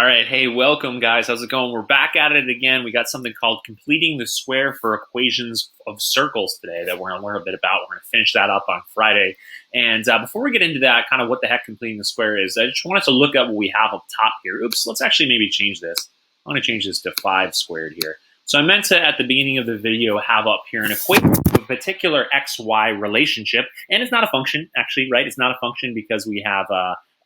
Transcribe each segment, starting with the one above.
All right, hey, welcome guys. How's it going? We're back at it again. We got something called completing the square for equations of circles today that we're going to learn a bit about. We're going to finish that up on Friday. And before we get into that, kind of what the heck completing the square is, I just wanted to look at what we have up top here. Oops, let's actually maybe change this. I'm going to change this to 5 squared here. So I meant to, at the beginning of the video, have up here an equation of a particular XY relationship. And it's not a function, actually, right? It's not a function because we have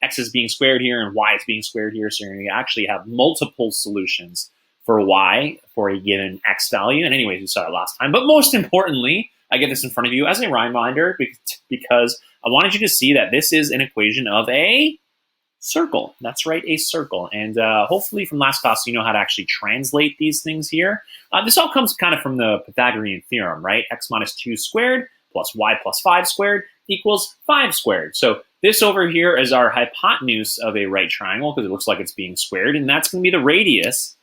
x is being squared here and y is being squared here. So you're going to actually have multiple solutions for y for a given x value. And anyways, we saw it last time. But most importantly, I get this in front of you as a reminder because I wanted you to see that this is an equation of a circle. That's right, a circle. And hopefully from last class, you know how to actually translate these things here. This all comes kind of from the Pythagorean theorem, right? X minus 2 squared plus y plus 5 squared equals 5 squared. So this over here is our hypotenuse of a right triangle because it looks like it's being squared, and that's going to be the radius.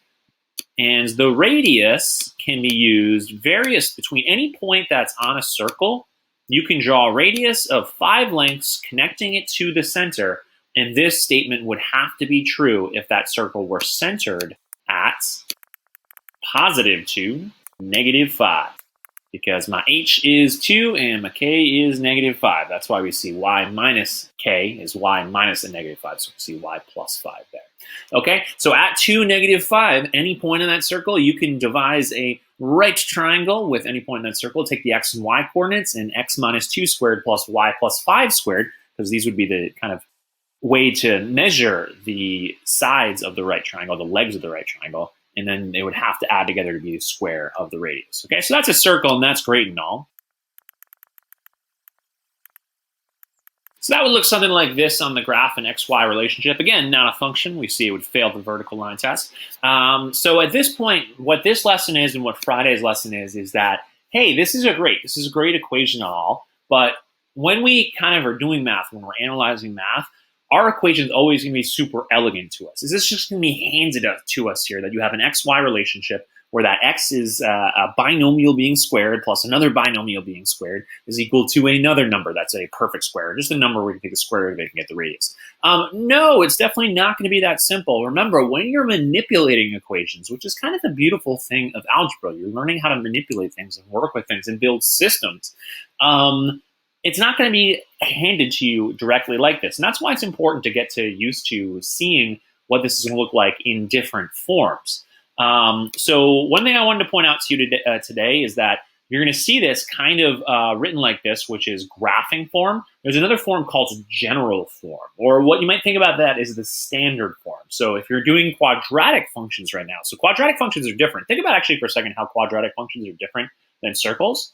And the radius can be used between any point that's on a circle. You can draw a radius of 5 lengths connecting it to the center, and this statement would have to be true if that circle were centered at positive 2, negative 5. Because my h is 2 and my k is negative 5. That's why we see y minus k is y minus a negative 5. So we see y plus 5 there. Okay, so at 2, negative 5, any point in that circle, you can devise a right triangle with any point in that circle. Take the x and y coordinates and x minus 2 squared plus y plus 5 squared, because these would be the kind of way to measure the sides of the right triangle, the legs of the right triangle. And then they would have to add together to be the square of the radius. Okay, so that's a circle, and that's great and all. So that would look something like this on the graph, an XY relationship. Again, not a function. We see it would fail the vertical line test. So at this point, what this lesson is and what Friday's lesson is that, hey, this is a great equation and all, but when we kind of are doing math, when we're analyzing math, our equation is always going to be super elegant to us. Is this just going to be handed to us here, that you have an XY relationship where that x is a binomial being squared plus another binomial being squared is equal to another number that's a perfect square, just a number where you can take the square root of it and get the radius. No, it's definitely not going to be that simple. Remember, when you're manipulating equations, which is kind of the beautiful thing of algebra, you're learning how to manipulate things and work with things and build systems. It's not going to be handed to you directly like this. And that's why it's important to get used to seeing what this is going to look like in different forms. So one thing I wanted to point out to you today is that you're going to see this kind of written like this, which is graphing form. There's another form called general form, or what you might think about that is the standard form. So if you're doing quadratic functions right now, so quadratic functions are different. Think about actually for a second how quadratic functions are different than circles.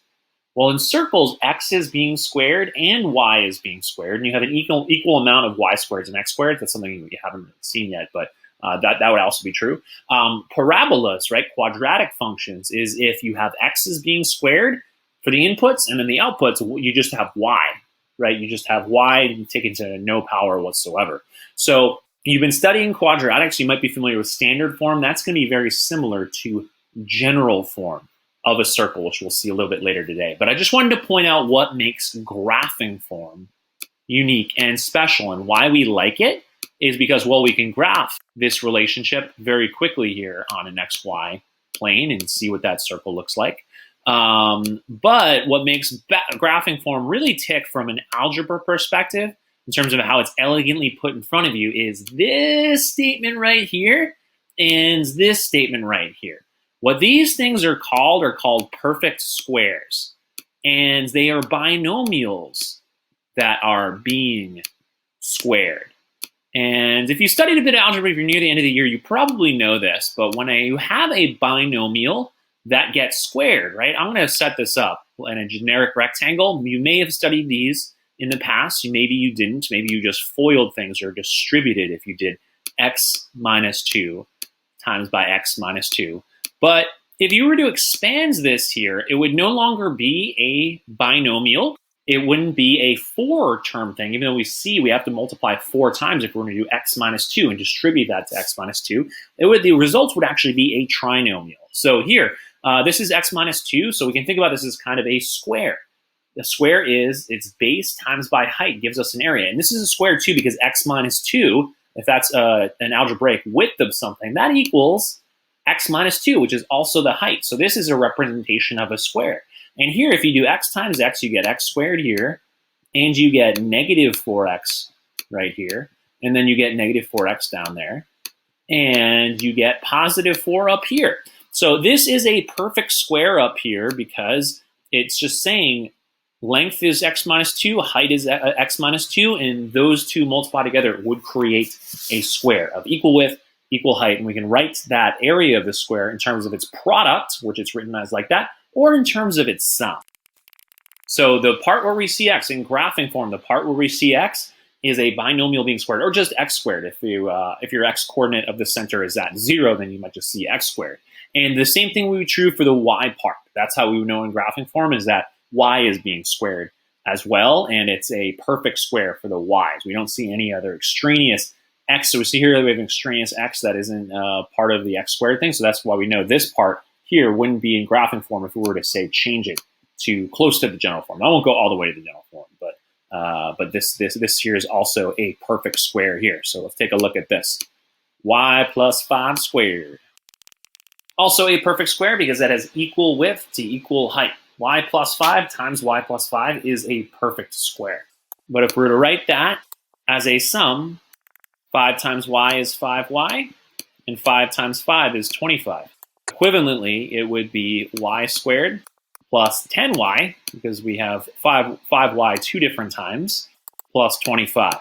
Well, in circles, x is being squared and y is being squared, and you have an equal amount of y squareds and x squareds. That's something you haven't seen yet, but that would also be true. Parabolas, right, quadratic functions, is if you have x is being squared for the inputs, and then the outputs, you just have y, right? You just have y taken to no power whatsoever. So you've been studying quadratics. You might be familiar with standard form. That's going to be very similar to general form of a circle, which we'll see a little bit later today. But I just wanted to point out what makes graphing form unique and special, and why we like it is because, well, we can graph this relationship very quickly here on an XY plane and see what that circle looks like. But what makes graphing form really tick from an algebra perspective, in terms of how it's elegantly put in front of you, is this statement right here and this statement right here. What these things are called perfect squares, and they are binomials that are being squared. And if you studied a bit of algebra, if you're near the end of the year, you probably know this, but when you have a binomial that gets squared, right? I'm going to set this up in a generic rectangle. You may have studied these in the past. Maybe you didn't. Maybe you just FOILed things or distributed if you did x minus 2 times by x minus 2. But if you were to expand this here, it would no longer be a binomial. It wouldn't be a 4-term thing, even though we have to multiply 4 times if we're going to do x minus 2 and distribute that to x minus 2. The results would actually be a trinomial. So here, this is x minus 2, so we can think about this as kind of a square. The square is its base times by height gives us an area. And this is a square too because x minus 2 if that's an algebraic width of something, that equals x minus 2, which is also the height. So this is a representation of a square. And here, if you do x times x, you get x squared here, and you get negative 4x right here, and then you get negative 4x down there, and you get positive 4 up here. So this is a perfect square up here because it's just saying length is x minus 2, height is x minus 2, and those two multiplied together would create a square of equal width, equal height, and we can write that area of the square in terms of its product, which it's written as like that, or in terms of its sum. So the part where we see x in graphing form, the part where we see x is a binomial being squared, or just x squared. If your x coordinate of the center is at 0, then you might just see x squared. And the same thing would be true for the y part. That's how we would know in graphing form, is that y is being squared as well, and it's a perfect square for the y's. We don't see any other extraneous x. So we see here that we have an extraneous x that isn't part of the x squared thing, so that's why we know this part here wouldn't be in graphing form if we were to, say, change it to close to the general form. I won't go all the way to the general form, but this here is also a perfect square here. So let's take a look at this. Y plus 5 squared. Also a perfect square because that has equal width to equal height. Y plus 5 times y plus 5 is a perfect square. But if we were to write that as a sum, 5 times y is 5y, and 5 times 5 is 25. Equivalently, it would be y squared plus 10y, because we have 5y two different times, plus 25.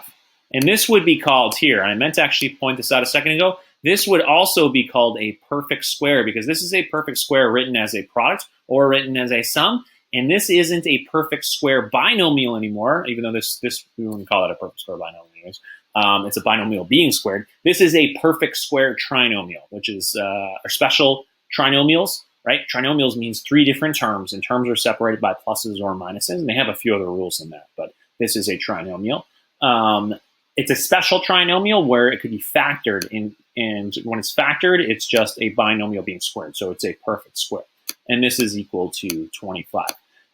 And this would be called here, and I meant to actually point this out a second ago, this would also be called a perfect square, because this is a perfect square written as a product or written as a sum, and this isn't a perfect square binomial anymore, even though this we wouldn't call it a perfect square binomial. It's a binomial being squared. This is a perfect square trinomial, which is our special trinomials, right? Trinomials means 3 different terms, and terms are separated by pluses or minuses, and they have a few other rules in that, but this is a trinomial. It's a special trinomial where it could be factored, and when it's factored, it's just a binomial being squared, so it's a perfect square. And this is equal to 25.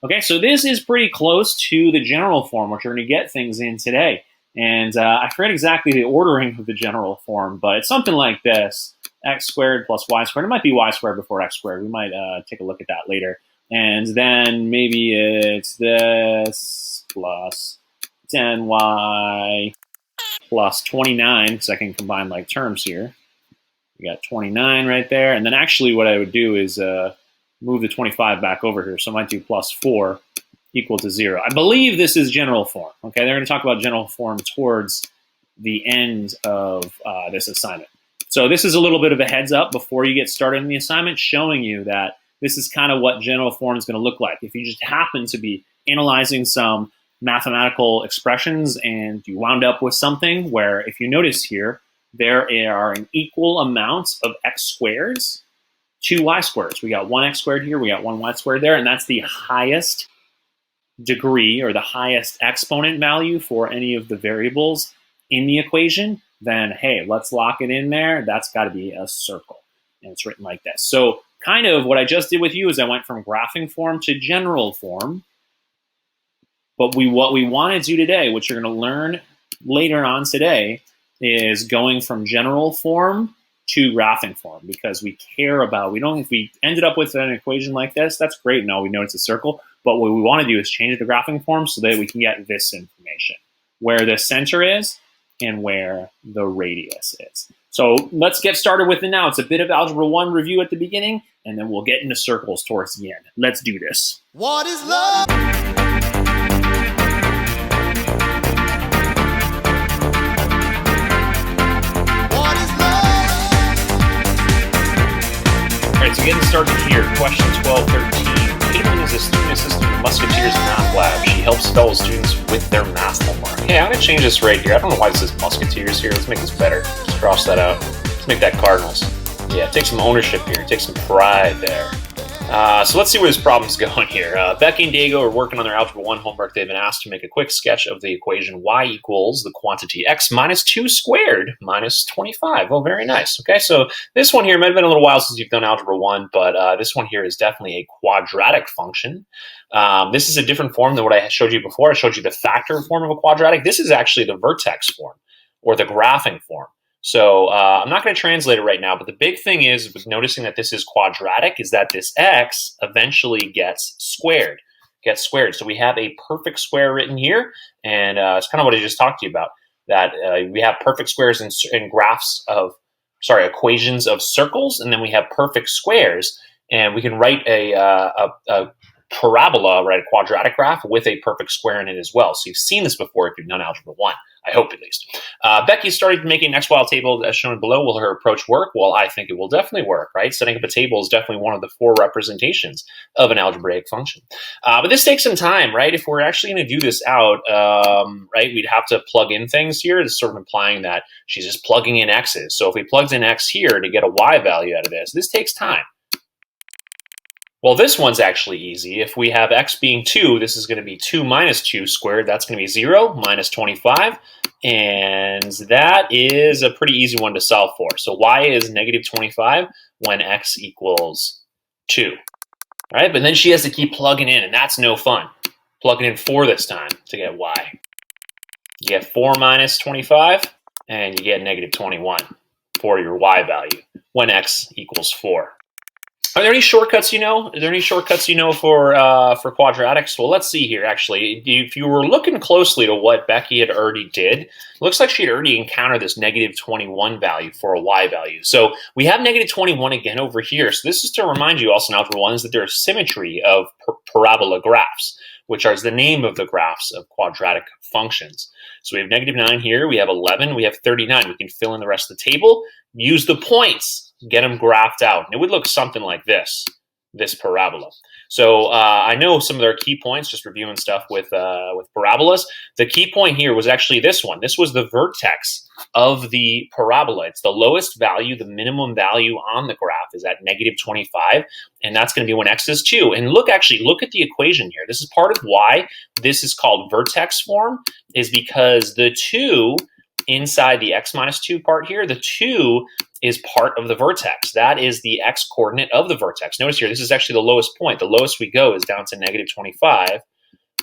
Okay, so this is pretty close to the general form, which we're going to get things in today. And I forget exactly the ordering of the general form, but it's something like this. X squared plus y squared. It might be y squared before x squared. We might take a look at that later. And then maybe it's this plus 10y plus 29, because I can combine like terms here. We got 29 right there. And then actually what I would do is move the 25 back over here. So I might do plus 4 equal to 0. I believe this is general form. Okay, they're going to talk about general form towards the end of this assignment. So this is a little bit of a heads up before you get started in the assignment, showing you that this is kind of what general form is going to look like. If you just happen to be analyzing some mathematical expressions and you wound up with something where, if you notice here, there are an equal amount of x squares to y squares. We got 1x squared here, we got 1y squared there, and that's the highest degree or the highest exponent value for any of the variables in the equation, then hey, let's lock it in there. That's got to be a circle, and it's written like this. So kind of what I just did with you is I went from graphing form to general form, but what we want to do today, which you're going to learn later on today, is going from general form to graphing form, because we care about, if we ended up with an equation like this, that's great, and all we know it's a circle, but what we want to do is change it to graphing form so that we can get this information, where the center is and where the radius is. So let's get started with it now. It's a bit of Algebra 1 review at the beginning, and then we'll get into circles towards the end. Let's do this. What is love? All right, so getting started here, question 1213. Caitlin is a student assistant at Musketeers Math Lab. She helps fellow students with their math homework. Hey, I'm going to change this right here. I don't know why this is Musketeers here. Let's make this better. Let's cross that out. Let's make that Cardinals. Yeah, take some ownership here. Take some pride there. So let's see where this problem's going here. Becky and Diego are working on their Algebra 1 homework. They've been asked to make a quick sketch of the equation y equals the quantity x minus 2 squared minus 25. Oh, very nice. Okay, so this one here might have been a little while since you've done Algebra 1, but this one here is definitely a quadratic function. This is a different form than what I showed you before. I showed you the factor form of a quadratic. This is actually the vertex form, or the graphing form. So I'm not going to translate it right now, but the big thing is with noticing that this is quadratic is that this x eventually gets squared. So we have a perfect square written here, and it's kind of what I just talked to you about, that we have perfect squares in equations of circles, and then we have perfect squares, and we can write a parabola, right, a quadratic graph with a perfect square in it as well. So you've seen this before if you've done Algebra 1. I hope at least. Becky started making an XY table as shown below. Will her approach work? Well, I think it will definitely work, right? Setting up a table is definitely one of the 4 representations of an algebraic function. But this takes some time, right? If we're actually going to do this out, right, we'd have to plug in things here. It's sort of implying that she's just plugging in x's. So if we plugged in x here to get a y value out of this takes time. Well, this one's actually easy. If we have x being 2, this is going to be 2 minus 2 squared. That's going to be 0 minus 25. And that is a pretty easy one to solve for. So y is negative 25 when x equals 2. All right, but then she has to keep plugging in, and that's no fun. Plugging in 4 this time to get y. You get 4 minus 25, and you get negative 21 for your y value when x equals 4. Are there any shortcuts you know? Are there any shortcuts you know for quadratics? Well, let's see here, actually. If you were looking closely to what Becky had already did, it looks like she had already encountered this negative 21 value for a y value. So we have negative 21 again over here. So this is to remind you also in Algebra 1 is that there's symmetry of parabola graphs, which is the name of the graphs of quadratic functions. So we have negative 9 here, we have 11, we have 39. We can fill in the rest of the table, use the points, get them graphed out. And it would look something like this parabola. So I know some of their key points, just reviewing stuff with parabolas. The key point here was actually this one. This was the vertex of the parabola. It's the lowest value, the minimum value on the graph is at negative 25, and that's going to be when x is 2. And look at the equation here. This is part of why this is called vertex form, is because the 2 inside the x minus 2 part here, the 2 is part of the vertex. That is the x coordinate of the vertex. Notice here, this is actually the lowest point. The lowest we go is down to negative 25.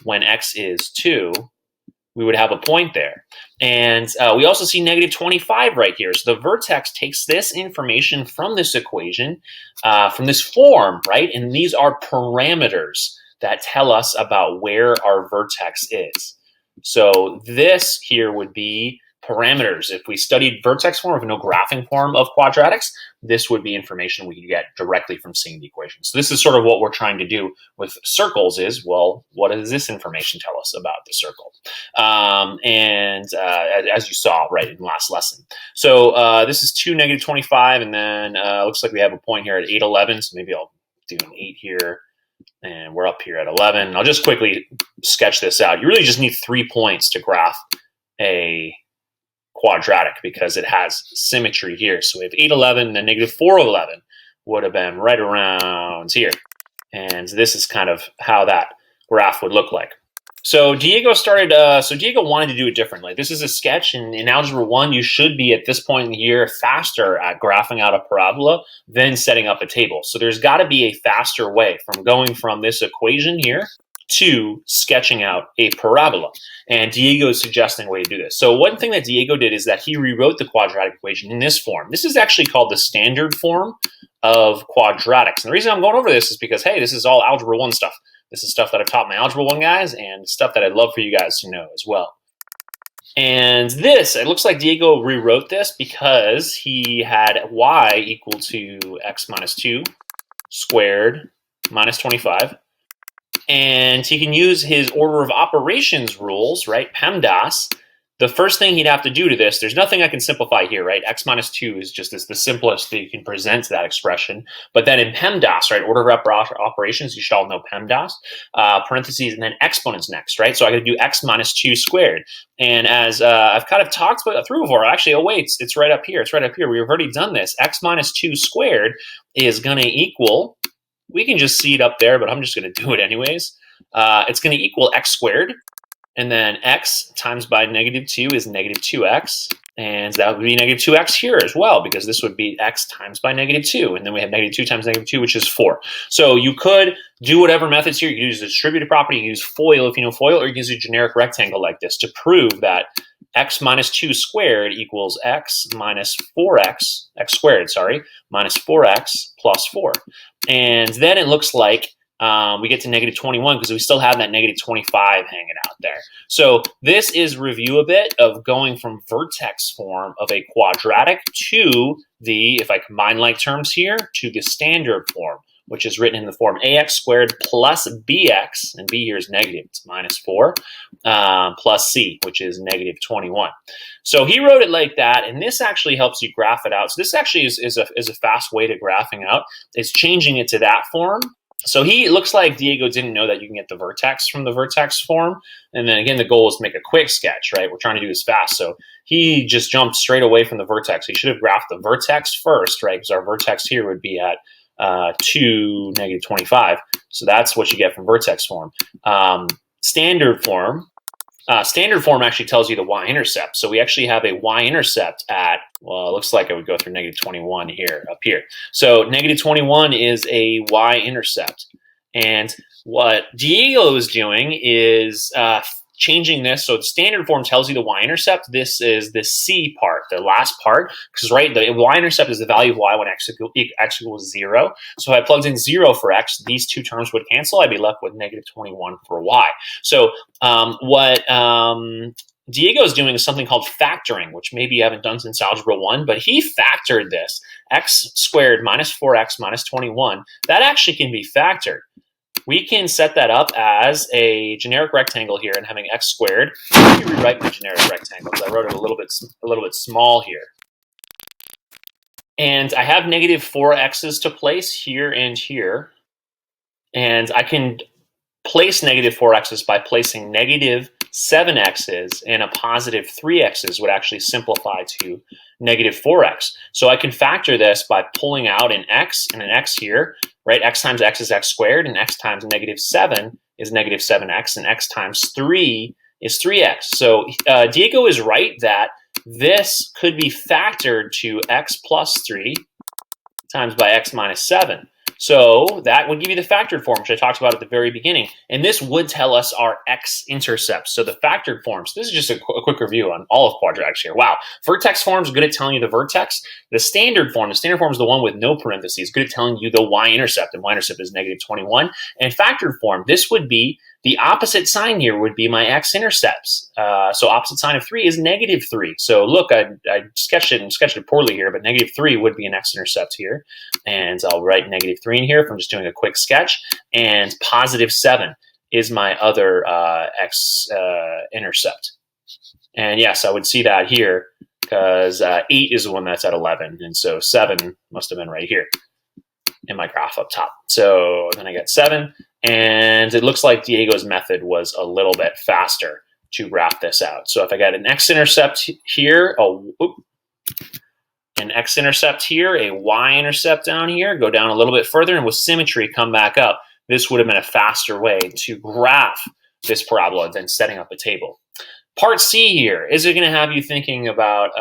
When x is 2, we would have a point there. And we also see negative 25 right here. So the vertex takes this information from this equation, from this form, right? And these are parameters that tell us about where our vertex is. So this here would be parameters. If we studied vertex form, if no graphing form of quadratics, this would be information we could get directly from seeing the equation. So this is sort of what we're trying to do with circles is, well, what does this information tell us about the circle? As you saw, right, in the last lesson. So this is 2, negative 25, and then looks like we have a point here at 8, 11, so maybe I'll do an 8 here, and we're up here at 11. I'll just quickly sketch this out. You really just need 3 points to graph a quadratic because it has symmetry here. So we have 8, 11, and negative 4, 11 would have been right around here. And this is kind of how that graph would look like. So Diego wanted to do it differently. This is a sketch, and in Algebra 1, you should be at this point in the year faster at graphing out a parabola than setting up a table. So there's got to be a faster way from going from this equation here to sketching out a parabola. And Diego is suggesting a way to do this. So one thing that Diego did is that he rewrote the quadratic equation in this form. This is actually called the standard form of quadratics. And the reason I'm going over this is because, hey, this is all Algebra 1 stuff. This is stuff that I've taught my Algebra 1 guys and stuff that I'd love for you guys to know as well. And this, it looks like Diego rewrote this because he had y equal to x minus 2 squared minus 25. And he can use his order of operations rules, right, PEMDAS. The first thing he'd have to do to this, there's nothing I can simplify here, right? X minus 2 is just the simplest that you can present that expression. But then in PEMDAS, right, order of operations, you should all know PEMDAS, parentheses, and then exponents next, right? So I got to do x minus 2 squared. And as I've kind of talked through before, actually, oh wait, it's right up here. It's right up here. We've already done this. X minus 2 squared is going to equal, we can just see it up there, but I'm just going to do it anyways. It's going to equal x squared. And then x times by negative 2 is negative 2x. And that would be negative 2x here as well, because this would be x times by negative 2. And then we have negative 2 times negative 2, which is 4. So you could do whatever methods here. You can use the distributive property, you can use FOIL if you know FOIL, or you can use a generic rectangle like this to prove that x minus 2 squared equals x minus 4x, x squared, sorry, minus 4x plus 4. And then it looks like we get to negative 21 because we still have that negative 25 hanging out there. So this is review a bit of going from vertex form of a quadratic to the, if I combine like terms here, to the standard form, which is written in the form ax squared plus bx, and b here is negative, it's minus 4, plus c, which is negative 21. So he wrote it like that, and this actually helps you graph it out. So this actually is a fast way to graphing out. It's changing it to that form. So it looks like Diego didn't know that you can get the vertex from the vertex form. And then again, the goal is to make a quick sketch, right? We're trying to do this fast. So he just jumped straight away from the vertex. He should have graphed the vertex first, right? Because our vertex here would be at 2, negative 25. So that's what you get from vertex form. Standard form actually tells you the y-intercept. So we actually have a y-intercept at, well, it looks like it would go through negative 21 here, up here. So negative 21 is a y-intercept. And what Diego is doing is changing this. So the standard form tells you the y-intercept. This is the c part, the last part, because right, the y-intercept is the value of y when x equals 0. So if I plugged in 0 for x, these two terms would cancel. I'd be left with negative 21 for y. So what Diego is doing is something called factoring, which maybe you haven't done since Algebra 1, but he factored this, x squared minus 4x minus 21. That actually can be factored. We can set that up as a generic rectangle here and having x squared. Let me rewrite my generic rectangle because I wrote it a little bit small here. And I have negative 4x's to place here and here. And I can place negative 4x's by placing negative 7x's, and a positive 3x's would actually simplify to negative 4x. So I can factor this by pulling out an x and an x here, right? X times x is x squared, and x times negative 7 is negative 7x, and x times 3 is 3x. So Diego is right that this could be factored to x plus 3 times by x minus 7. So that would give you the factored form, which I talked about at the very beginning. And this would tell us our x-intercepts. So the factored forms, this is just a quick review on all of quadratics here. Wow. Vertex form is good at telling you the vertex. The standard form is the one with no parentheses, good at telling you the y-intercept, and y-intercept is negative 21. And factored form, this would be the opposite sign here would be my x-intercepts. So opposite sign of 3 is negative 3. So look, I sketched it poorly here, but negative 3 would be an x-intercept here. And I'll write negative 3 in here if I'm just doing a quick sketch. And positive 7 is my other x-intercept. And yes, I would see that here because 8 is the one that's at 11. And so 7 must have been right here in my graph up top. So then I get 7. And it looks like Diego's method was a little bit faster to graph this out. So if I got an x-intercept here, an x-intercept here, a y-intercept down here, go down a little bit further, and with symmetry, come back up. This would have been a faster way to graph this parabola than setting up a table. Part C here, is it going to have you thinking about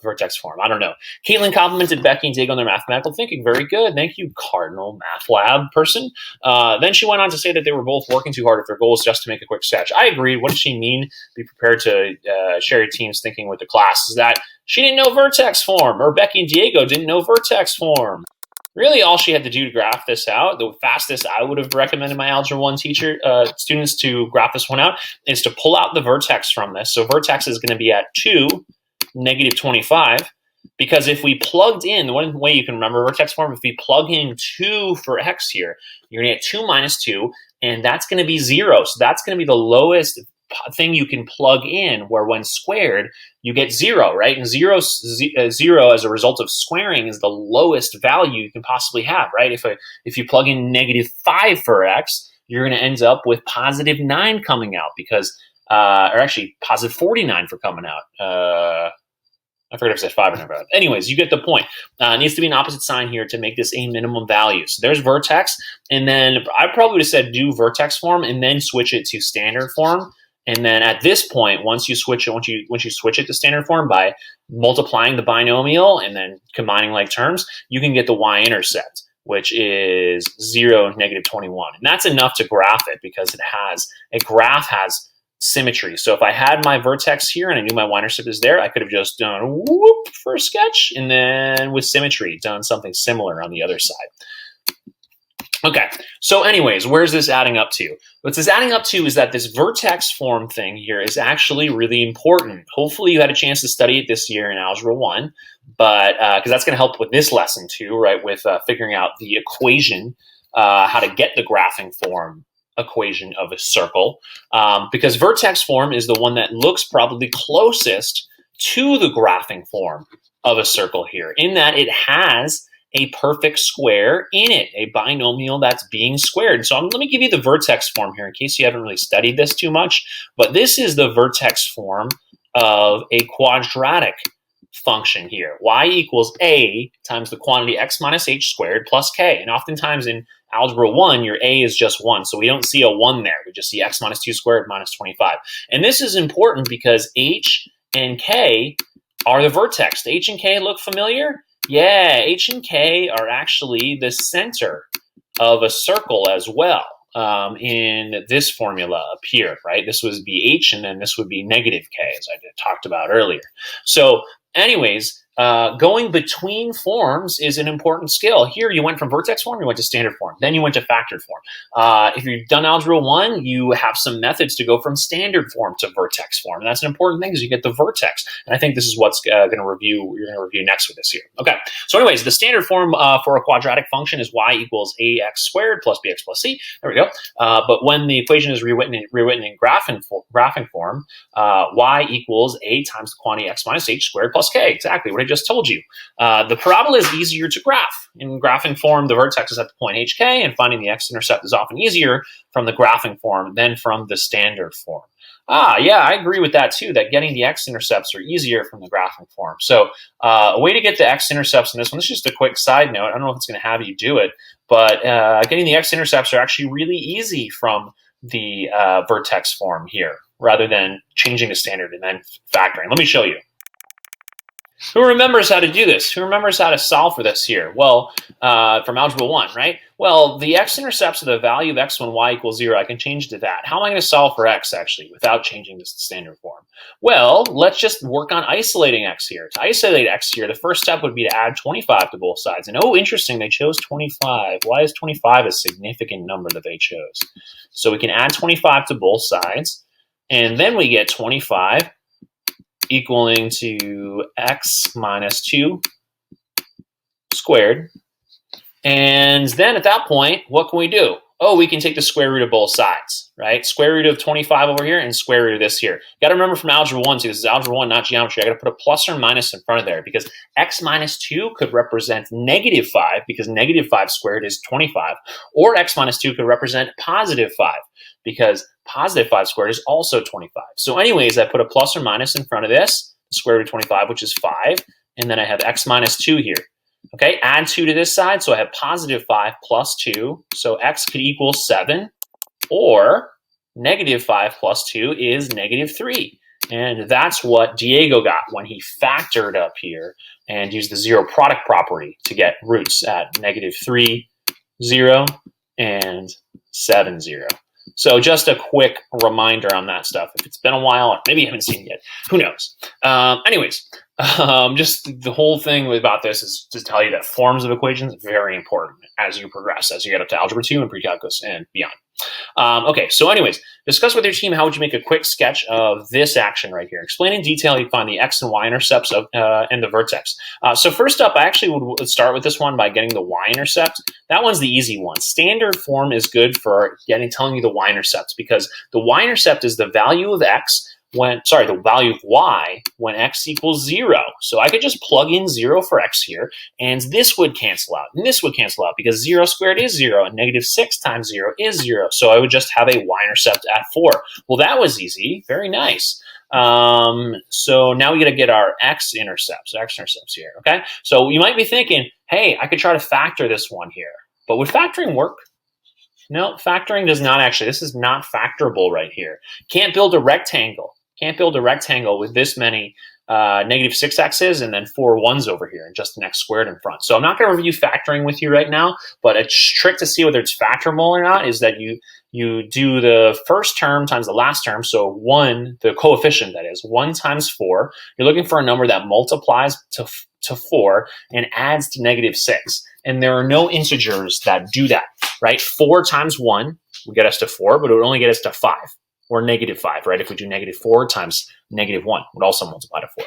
vertex form? I don't know. Caitlin complimented Becky and Diego on their mathematical thinking. Very good. Thank you, Cardinal Math Lab person. Then she went on to say that they were both working too hard if their goal is just to make a quick sketch. I agree. What does she mean? Be prepared to share your team's thinking with the class. Is that she didn't know vertex form, or Becky and Diego didn't know vertex form. Really, all she had to do to graph this out, the fastest I would have recommended my Algebra 1 students to graph this one out, is to pull out the vertex from this. So vertex is going to be at 2, negative 25, because if we plugged in, the one way you can remember vertex form, if we plug in 2 for x here, you're going to get 2 minus 2, and that's going to be 0. So that's going to be the lowest thing you can plug in, where when squared you get 0, right? And 0 as a result of squaring is the lowest value you can possibly have, right? If you plug in negative 5 for x, you're going to end up with positive 9 coming out, because or actually positive 49 for coming out. I forget if I said 5 or not. Anyways, you get the point. It needs to be an opposite sign here to make this a minimum value. So there's vertex, and then I probably would have said do vertex form and then switch it to standard form. And then at this point, once you switch it to standard form by multiplying the binomial and then combining like terms, you can get the y-intercept, which is 0, negative 21. And that's enough to graph it, because a graph has symmetry. So if I had my vertex here and I knew my y-intercept is there, I could have just done whoop for a sketch, and then with symmetry, done something similar on the other side. Okay, so anyways, where's this adding up to? What this adding up to is that this vertex form thing here is actually really important. Hopefully you had a chance to study it this year in Algebra 1, but because that's going to help with this lesson too, right, with figuring out the equation, how to get the graphing form equation of a circle, because vertex form is the one that looks probably closest to the graphing form of a circle here, in that it has a perfect square in it, a binomial that's being squared. So let me give you the vertex form here in case you haven't really studied this too much, but this is the vertex form of a quadratic function here. Y equals a times the quantity x minus h squared plus k. And oftentimes in Algebra 1, your a is just 1, so we don't see a 1 there. We just see x minus 2 squared minus 25. And this is important because h and k are the vertex. H and k look familiar? Yeah, H and K are actually the center of a circle as well, in this formula up here, right? This would be H, and then this would be negative K, as I talked about earlier. So anyways, going between forms is an important skill. Here you went from vertex form, you went to standard form, then you went to factored form. If you've done Algebra 1, you have some methods to go from standard form to vertex form. And that's an important thing because you get the vertex. And I think this is what's you're going to review next with this here. Okay, so anyways, the standard form for a quadratic function is y equals ax squared plus bx plus c. There we go. But when the equation is rewritten in graphing form, y equals a times the quantity x minus h squared plus k. Exactly what I just told you. The parabola is easier to graph. In graphing form, the vertex is at the point hk, and finding the x-intercept is often easier from the graphing form than from the standard form. Yeah, I agree with that too, that getting the x-intercepts are easier from the graphing form. So a way to get the x-intercepts in this one, this is just a quick side note. I don't know if it's going to have you do it, but getting the x-intercepts are actually really easy from the vertex form here, rather than changing to standard and then factoring. Let me show you. Who remembers how to do this? Who remembers how to solve for this here? Well, from Algebra 1, right? Well, the x-intercepts of the value of x when y equals 0, I can change to that. How am I going to solve for x, actually, without changing this to standard form? Well, let's just work on isolating x here. To isolate x here, the first step would be to add 25 to both sides. And oh, interesting, they chose 25. Why is 25 a significant number that they chose? So we can add 25 to both sides, and then we get 25 equaling to x minus 2 squared. And then at that point, what can we do? Oh, we can take the square root of both sides, right? Square root of 25 over here and square root of this here. Got to remember from Algebra 1 too, this is Algebra 1, not geometry. I got to put a plus or minus in front of there because x minus 2 could represent negative 5 because negative 5 squared is 25. Or x minus 2 could represent positive 5 because positive 5 squared is also 25. So anyways, I put a plus or minus in front of this, square root of 25, which is 5. And then I have x minus 2 here. Okay, add 2 to this side, so I have positive 5 plus 2. So x could equal 7, or negative 5 plus 2 is negative 3. And that's what Diego got when he factored up here and used the zero product property to get roots at negative 3, 0, and 7, 0. So just a quick reminder on that stuff. If it's been a while, or maybe you haven't seen it yet, who knows? Anyways, just the whole thing about this is to tell you that forms of equations are very important as you progress, as you get up to Algebra 2 and pre-calculus and beyond. Okay, so anyways, discuss with your team how would you make a quick sketch of this action right here. Explain in detail you find the x and y intercepts of, and the vertex. So first up, I actually would start with this one by getting the y-intercept. That one's the easy one. Standard form is good for telling you the y-intercepts because the y-intercept is the value of x the value of y when x equals 0. So I could just plug in 0 for x here, and this would cancel out, and this would cancel out because 0 squared is 0, and negative 6 times 0 is 0. So I would just have a y-intercept at 4. Well, that was easy. Very nice. So now we got to get our x-intercepts here, okay? So you might be thinking, hey, I could try to factor this one here, but would factoring work? No, factoring does not actually. This is not factorable right here. Can't build a rectangle. Can't build a rectangle with this many negative 6x's and then 4 1s over here and just an x squared in front. So I'm not going to review factoring with you right now, but a trick to see whether it's factorable or not is that you you do the first term times the last term, so 1, the coefficient that is, 1 times 4. You're looking for a number that multiplies to 4 and adds to -6. And there are no integers that do that, right? 4 times 1 would get us to 4, but it would only get us to 5. Or -5, right? If we do -4 times -1, would also multiply to 4.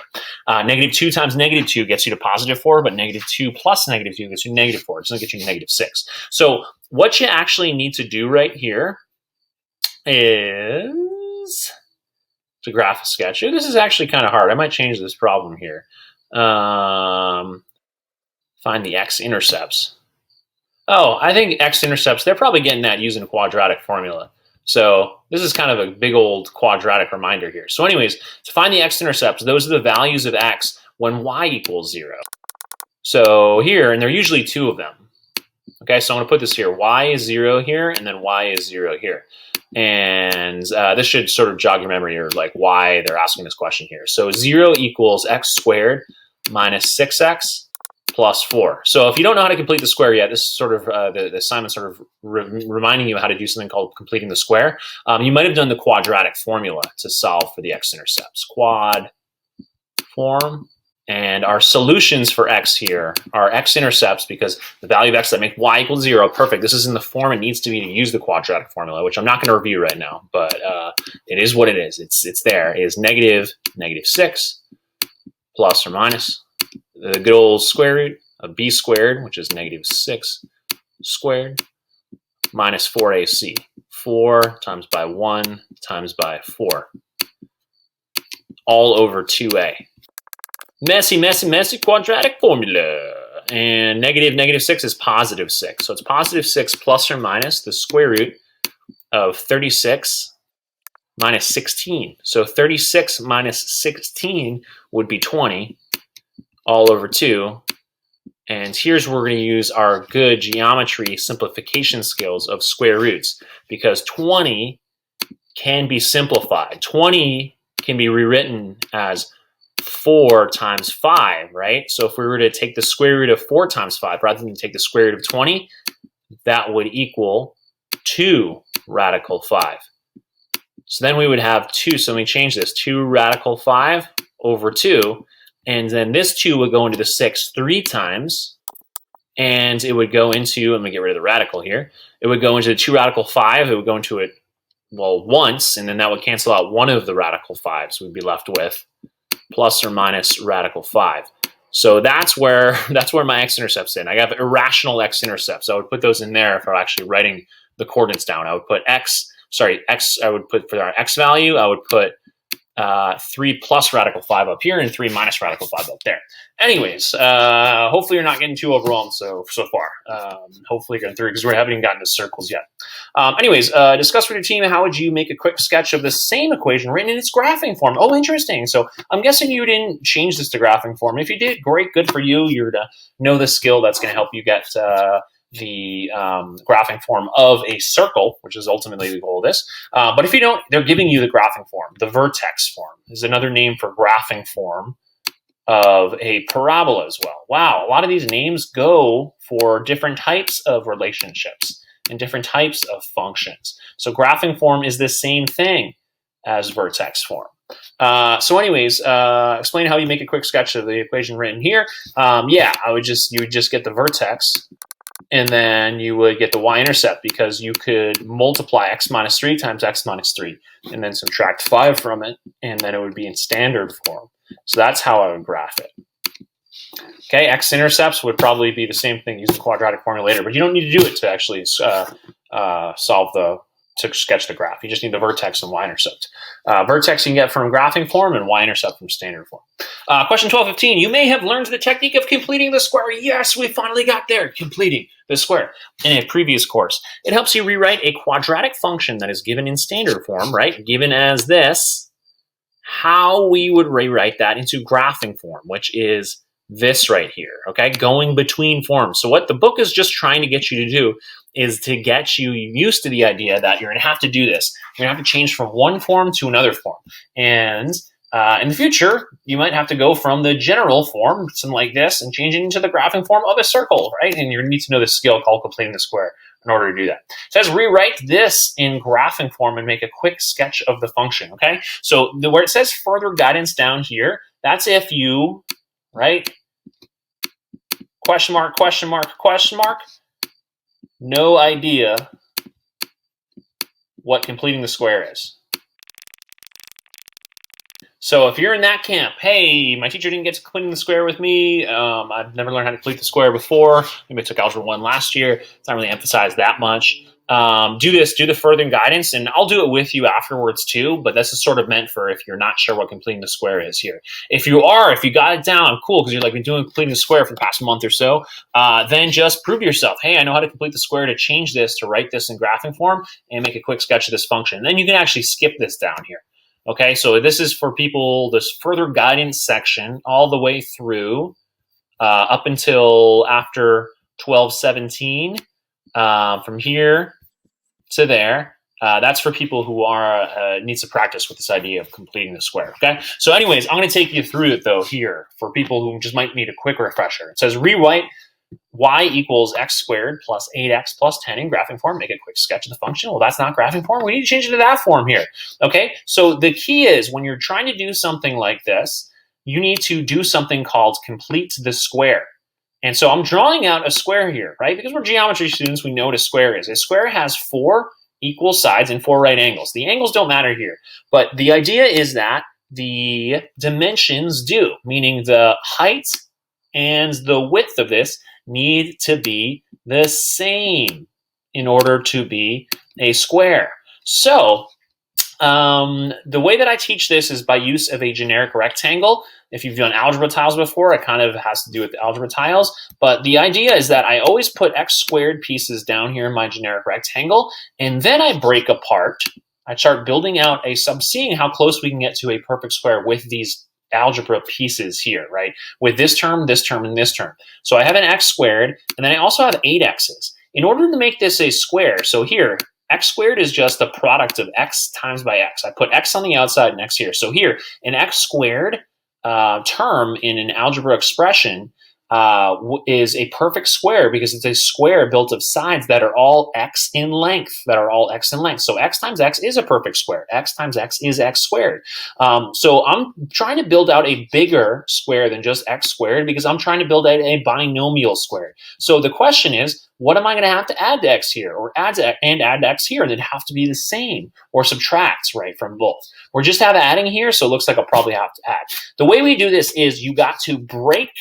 -2 times -2 gets you to +4, but -2 plus -2 gets you -4. It's going to get you to -6. So what you actually need to do right here is to graph a sketch. This is actually kind of hard. I might change this problem here. Find the x-intercepts. Oh, I think x-intercepts, they're probably getting that using a quadratic formula. So this is kind of a big old quadratic reminder here. So anyways, to find the x-intercepts, those are the values of x when y equals 0. So here, and there are usually 2 of them. Okay, so I'm going to put this here. Y is 0 here, and then y is 0 here. And this should sort of jog your memory or like why they're asking this question here. So 0 equals x squared minus 6x plus 4. So if you don't know how to complete the square yet, this is sort of the assignment sort of reminding you how to do something called completing the square. You might have done the quadratic formula to solve for the x-intercepts. Quad form. And our solutions for x here are x-intercepts because the value of x that make y equal 0. Perfect. This is in the form it needs to be to use the quadratic formula, which I'm not going to review right now, but it is what it is. It's there. It is -6 plus or minus the good old square root of b squared, which is -6 squared, minus 4ac. 4 times by 1 times by 4. All over 2a. Messy, messy, messy quadratic formula. And -6 is +6. So it's +6 plus or minus the square root of 36 minus 16. So 36 minus 16 would be 20 all over 2. And here's where we're going to use our good geometry simplification skills of square roots, because 20 can be simplified. 20 can be rewritten as 4 times 5, right? So if we were to take the square root of 4 times 5 rather than take the square root of 20, that would equal 2 radical 5. So then we would have 2, so let me change this, 2 radical 5 over 2, and then this 2 would go into the 6 3 times, and it would go into, let me get rid of the radical here, it would go into the 2 radical 5, it would go into it, well, once, and then that would cancel out one of the radical 5s. We'd be left with plus or minus radical 5. So that's where my x-intercepts in. I have irrational x-intercepts. I would put those in there if I were actually writing the coordinates down. I would put I would put for our x value, I would put 3 plus radical 5 up here and 3 minus radical 5 up there. Anyways, hopefully you're not getting too overwhelmed so far. Hopefully you're getting through because we haven't even gotten to circles yet. Anyways, discuss with your team how would you make a quick sketch of the same equation written in its graphing form. Oh, interesting. So I'm guessing you didn't change this to graphing form. If you did, great, good for you. You're to know the skill that's going to help you get the graphing form of a circle, which is ultimately the goal of this. But if you don't, they're giving you the graphing form. The vertex form is another name for graphing form of a parabola as well. Wow, a lot of these names go for different types of relationships and different types of functions. So graphing form is the same thing as vertex form. So anyways, explain how you make a quick sketch of the equation written here. Yeah, you would just get the vertex, and then you would get the y-intercept because you could multiply x minus 3 times x minus 3 and then subtract 5 from it, and then it would be in standard form. So that's how I would graph it. Okay, x-intercepts would probably be the same thing using the quadratic formula later, but you don't need to do it to actually to sketch the graph. You just need the vertex and y-intercept. Vertex you can get from graphing form and y-intercept from standard form. Question 12-15. You may have learned the technique of completing the square. Yes, we finally got there, completing the square in a previous course. It helps you rewrite a quadratic function that is given in standard form, right? Given as this, how we would rewrite that into graphing form, which is this right here, okay? Going between forms. So what the book is just trying to get you to do is to get you used to the idea that you're going to have to do this. You're going to have to change from one form to another form. And in the future, you might have to go from the general form, something like this, and change it into the graphing form of a circle, right? And you're going to need to know this skill called completing the square in order to do that. It says rewrite this in graphing form and make a quick sketch of the function, okay? So where it says further guidance down here, that's if you, right, question mark, question mark, question mark, no idea what completing the square is. So if you're in that camp, hey, my teacher didn't get to completing the square with me. I've never learned how to complete the square before. Maybe I took Algebra 1 last year. It's not really emphasized that much. Do this, do the furthering guidance, and I'll do it with you afterwards too, but this is sort of meant for if you're not sure what completing the square is here. If you got it down, cool, because you're like been doing completing the square for the past month or so, then just prove to yourself, hey, I know how to complete the square to change this, to write this in graphing form, and make a quick sketch of this function. And then you can actually skip this down here. Okay, so this is for people, this further guidance section all the way through up until after 12:17. From here to there, that's for people who are need to practice with this idea of completing the square. Okay, so anyways, I'm going to take you through it though here for people who just might need a quick refresher. It says rewrite y equals x squared plus 8x plus 10 in graphing form. Make a quick sketch of the function. Well, that's not graphing form. We need to change it to that form here. Okay, so the key is when you're trying to do something like this, you need to do something called complete the square. And so I'm drawing out a square here, right? Because we're geometry students, we know what a square is. A square has 4 equal sides and 4 right angles. The angles don't matter here, but the idea is that the dimensions do, meaning the height and the width of this need to be the same in order to be a square. So the way that I teach this is by use of a generic rectangle. If you've done algebra tiles before, it kind of has to do with the algebra tiles. But the idea is that I always put x squared pieces down here in my generic rectangle, and then I break apart. I start building out a seeing how close we can get to a perfect square with these algebra pieces here, right? With this term, and this term. So I have an x squared, and then I also have 8 x's. In order to make this a square, so here, x squared is just the product of x times by x. I put x on the outside and x here. So here, an x squared term in an algebra expression is a perfect square because it's a square built of sides that are all x in length, So x times x is a perfect square. X times x is x squared. So I'm trying to build out a bigger square than just x squared because I'm trying to build out a binomial square. So the question is, what am I going to have to add to x here, or add to x here? They'd have to be the same, or subtract, right, from both. We're just have adding here, so it looks like I'll probably have to add. The way we do this is you got to break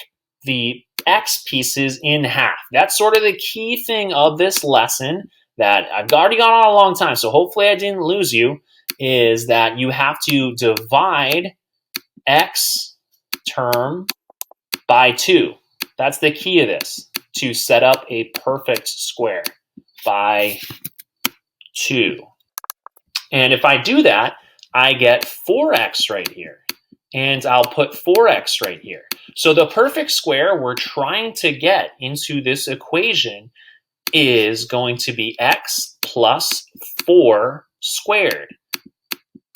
the x pieces in half. That's sort of the key thing of this lesson that I've already gone on a long time, so hopefully I didn't lose you, is that you have to divide x term by 2. That's the key of this, to set up a perfect square by 2. And if I do that, I get 4x right here. And I'll put 4x right here. So the perfect square we're trying to get into this equation is going to be x plus 4 squared.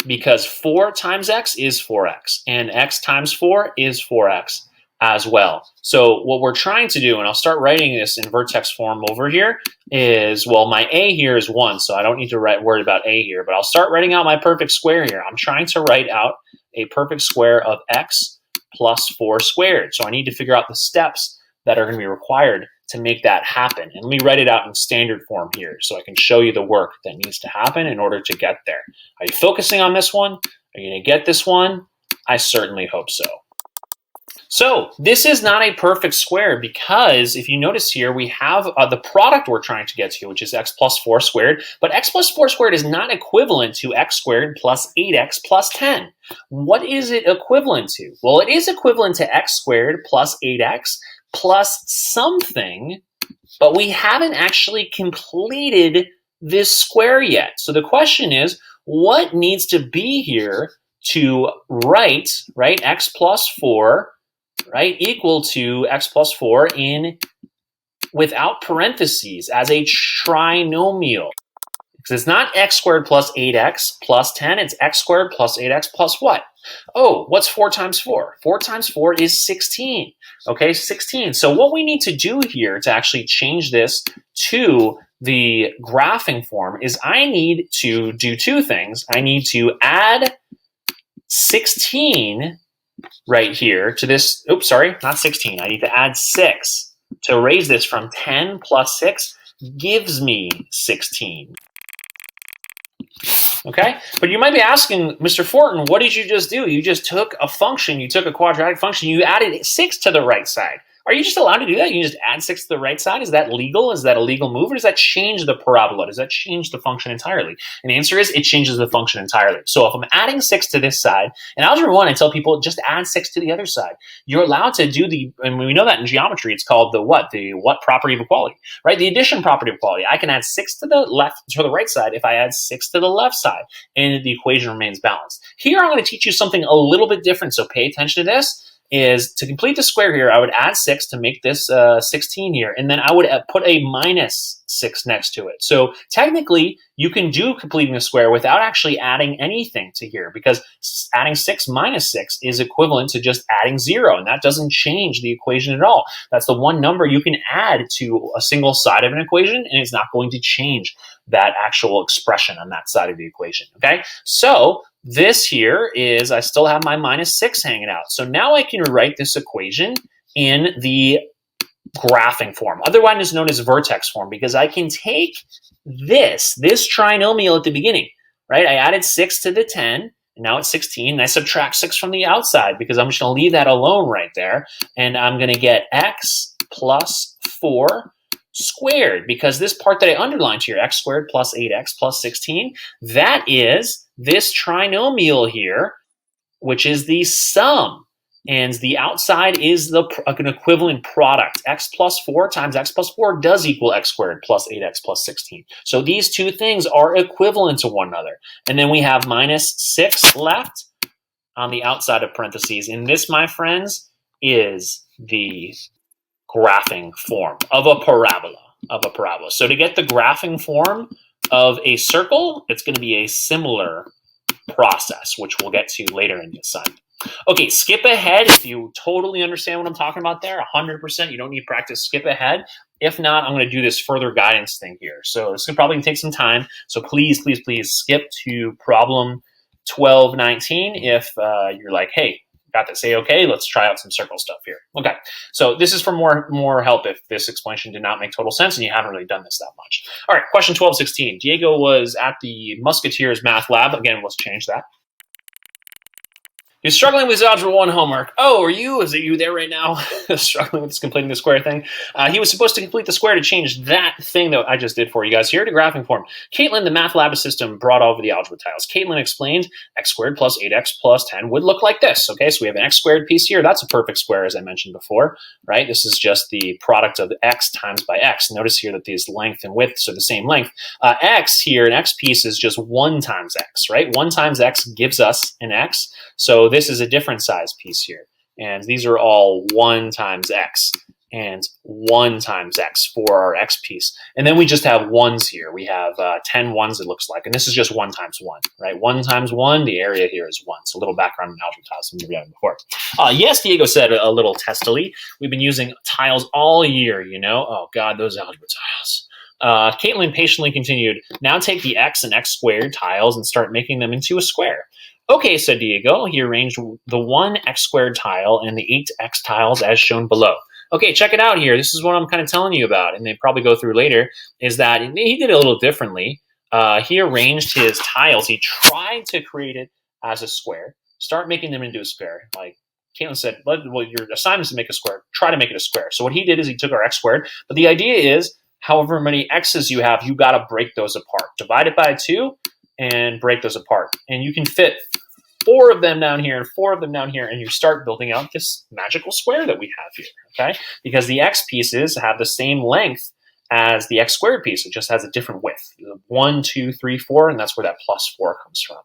Because 4 times x is 4x, and x times 4 is 4x as well. So what we're trying to do, and I'll start writing this in vertex form over here, is, well, my a here is 1, so I don't need to worry about a here, but I'll start writing out my perfect square here. I'm trying to write out a perfect square of x plus 4 squared. So I need to figure out the steps that are going to be required to make that happen. And let me write it out in standard form here so I can show you the work that needs to happen in order to get there. Are you focusing on this one? Are you going to get this one? I certainly hope so. So this is not a perfect square because if you notice here, we have the product we're trying to get to, which is x plus 4 squared, but x plus 4 squared is not equivalent to x squared plus 8x plus 10. What is it equivalent to? Well, it is equivalent to x squared plus 8x plus something, but we haven't actually completed this square yet. So the question is, what needs to be here to write, right, x plus 4, right, equal to x plus 4 in without parentheses as a trinomial. Because it's not x squared plus 8x plus 10, it's x squared plus 8x plus what? Oh, what's 4 times 4? 4 times 4 is 16. Okay, 16. So what we need to do here to actually change this to the graphing form is I need to do two things. I need to add 16 right here to this. Oops, sorry, not 16. I need to add 6 to raise this from 10 plus 6 gives me 16. Okay, but you might be asking, Mr. Fortin, what did you just do? You just took a function, you took a quadratic function, you added 6 to the right side. Are you just allowed to do that? You can just add 6 to the right side? Is that legal? Is that a legal move? Or does that change the parabola? Does that change the function entirely? And the answer is it changes the function entirely. So if I'm adding 6 to this side, in Algebra 1, I tell people just add 6 to the other side. You're allowed to do and we know that in geometry, it's called the what? The what property of equality, right? The addition property of equality. I can add 6 to the right side if I add 6 to the left side, and the equation remains balanced. Here, I'm going to teach you something a little bit different, so pay attention to this. Is to complete the square here, I would add 6 to make this 16 here, and then I would put a minus 6 next to it. So technically, you can do completing the square without actually adding anything to here, because adding 6 minus 6 is equivalent to just adding 0, and that doesn't change the equation at all. That's the one number you can add to a single side of an equation, and it's not going to change that actual expression on that side of the equation, okay? So this here is, I still have my minus 6 hanging out. So now I can write this equation in the graphing form, otherwise known as vertex form, because I can take this trinomial at the beginning, right? I added 6 to the 10, and now it's 16, and I subtract 6 from the outside because I'm just going to leave that alone right there, and I'm going to get x plus 4 squared, because this part that I underlined here, x squared plus 8x plus 16, that is this trinomial here, which is the sum. And the outside is an equivalent product. X plus 4 times x plus 4 does equal x squared plus 8x plus 16. So these two things are equivalent to one another. And then we have minus 6 left on the outside of parentheses. And this, my friends, is the graphing form of a parabola. So to get the graphing form of a circle, it's going to be a similar process, which we'll get to later in the assignment. Okay, skip ahead if you totally understand what I'm talking about there, 100%. You don't need practice, skip ahead. If not, I'm going to do this further guidance thing here. So this is probably take some time. So please, please, please skip to problem 1219 if you're like, hey, got to say, okay, let's try out some circle stuff here. Okay, so this is for more help if this explanation did not make total sense and you haven't really done this that much. All right, question 1216. Diego was at the Musketeers math lab. Again, let's change that. He's struggling with his Algebra 1 homework. Oh, are you? Is it you there right now? Struggling with completing the square thing? He was supposed to complete the square to change that thing that I just did for you guys here to graphing form. Caitlin, the math lab assistant, brought over the algebra tiles. Caitlin explained x squared plus 8x plus 10 would look like this. Okay, so we have an x squared piece here. That's a perfect square, as I mentioned before, right? This is just the product of x times by x. Notice here that these length and widths are the same length. X here, an x piece is just 1 times x, right? 1 times x gives us an x. So this is a different size piece here. And these are all 1 times x and 1 times x for our x piece. And then we just have ones here. We have 10 ones, it looks like. And this is just 1 times 1, right? 1 times 1, the area here is 1. So a little background on algebra tiles we've done before. Yes, Diego said a little testily. We've been using tiles all year, you know? Oh, God, those algebra tiles. Caitlin patiently continued, now take the x and x squared tiles and start making them into a square. Okay, said Diego. He arranged the 1 x squared tile and the 8x tiles as shown below. Okay, check it out here. This is what I'm kind of telling you about, and they probably go through later, is that he did it a little differently. He arranged his tiles. He tried to create it as a square, start making them into a square. Like Caitlin said, well, your assignment is to make a square. Try to make it a square. So what he did is he took our x squared, but the idea is however many x's you have, you got to break those apart. Divide it by 2 and break those apart. And you can fit 4 of them down here and 4 of them down here, and you start building out this magical square that we have here, okay? Because the x pieces have the same length as the x squared piece. It just has a different width. 1, 2, 3, 4, and that's where that plus 4 comes from.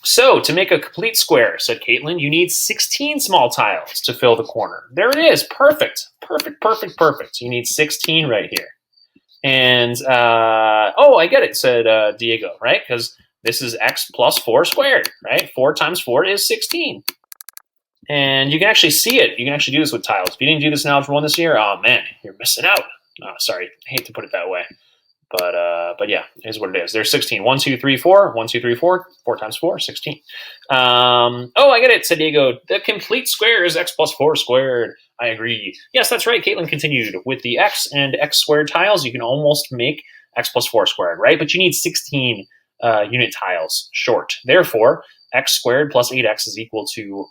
So, to make a complete square, said Caitlin, you need 16 small tiles to fill the corner. There it is. Perfect. Perfect, perfect, perfect. You need 16 right here. And, oh, I get it, said Diego, right? Because this is x plus 4 squared, right? 4 times 4 is 16. And you can actually see it. You can actually do this with tiles. If you didn't do this in Algebra 1 this year, oh, man, you're missing out. Sorry, I hate to put it that way. But yeah, here's what it is. There's 16. 1, 2, 3, 4. 1, 2, 3, 4. 4 times 4, 16. Oh, I get it, said Diego. The complete square is x plus 4 squared. I agree. Yes, that's right. Caitlin continued. With the x and x squared tiles, you can almost make x plus 4 squared, right? But you need 16 unit tiles short. Therefore, x squared plus 8x is equal to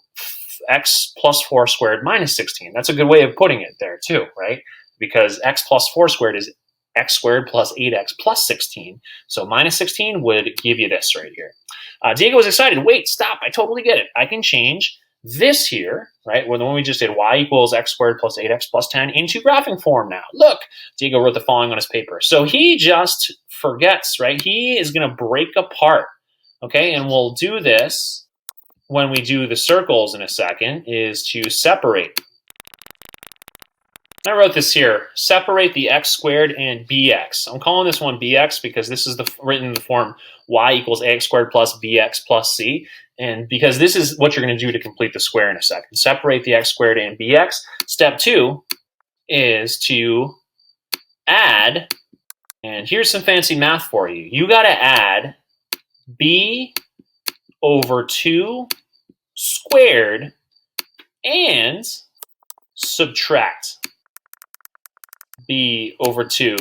x plus 4 squared minus 16. That's a good way of putting it there too, right? Because x plus 4 squared is x squared plus 8x plus 16. So minus 16 would give you this right here. Diego was excited. Wait, stop. I totally get it. I can change this here, right? Well, the one we just did, y equals x squared plus 8x plus 10 into graphing form now. Look, Diego wrote the following on his paper. So he just forgets, right? He is going to break apart, okay? And we'll do this when we do the circles in a second, is to separate. I wrote this here, separate the x squared and bx. I'm calling this one bx because this is written in the form y equals ax squared plus bx plus c. And because this is what you're going to do to complete the square in a second. Separate the x squared and bx. Step 2 is to add, and here's some fancy math for you. You got to add b over 2 squared and subtract b over 2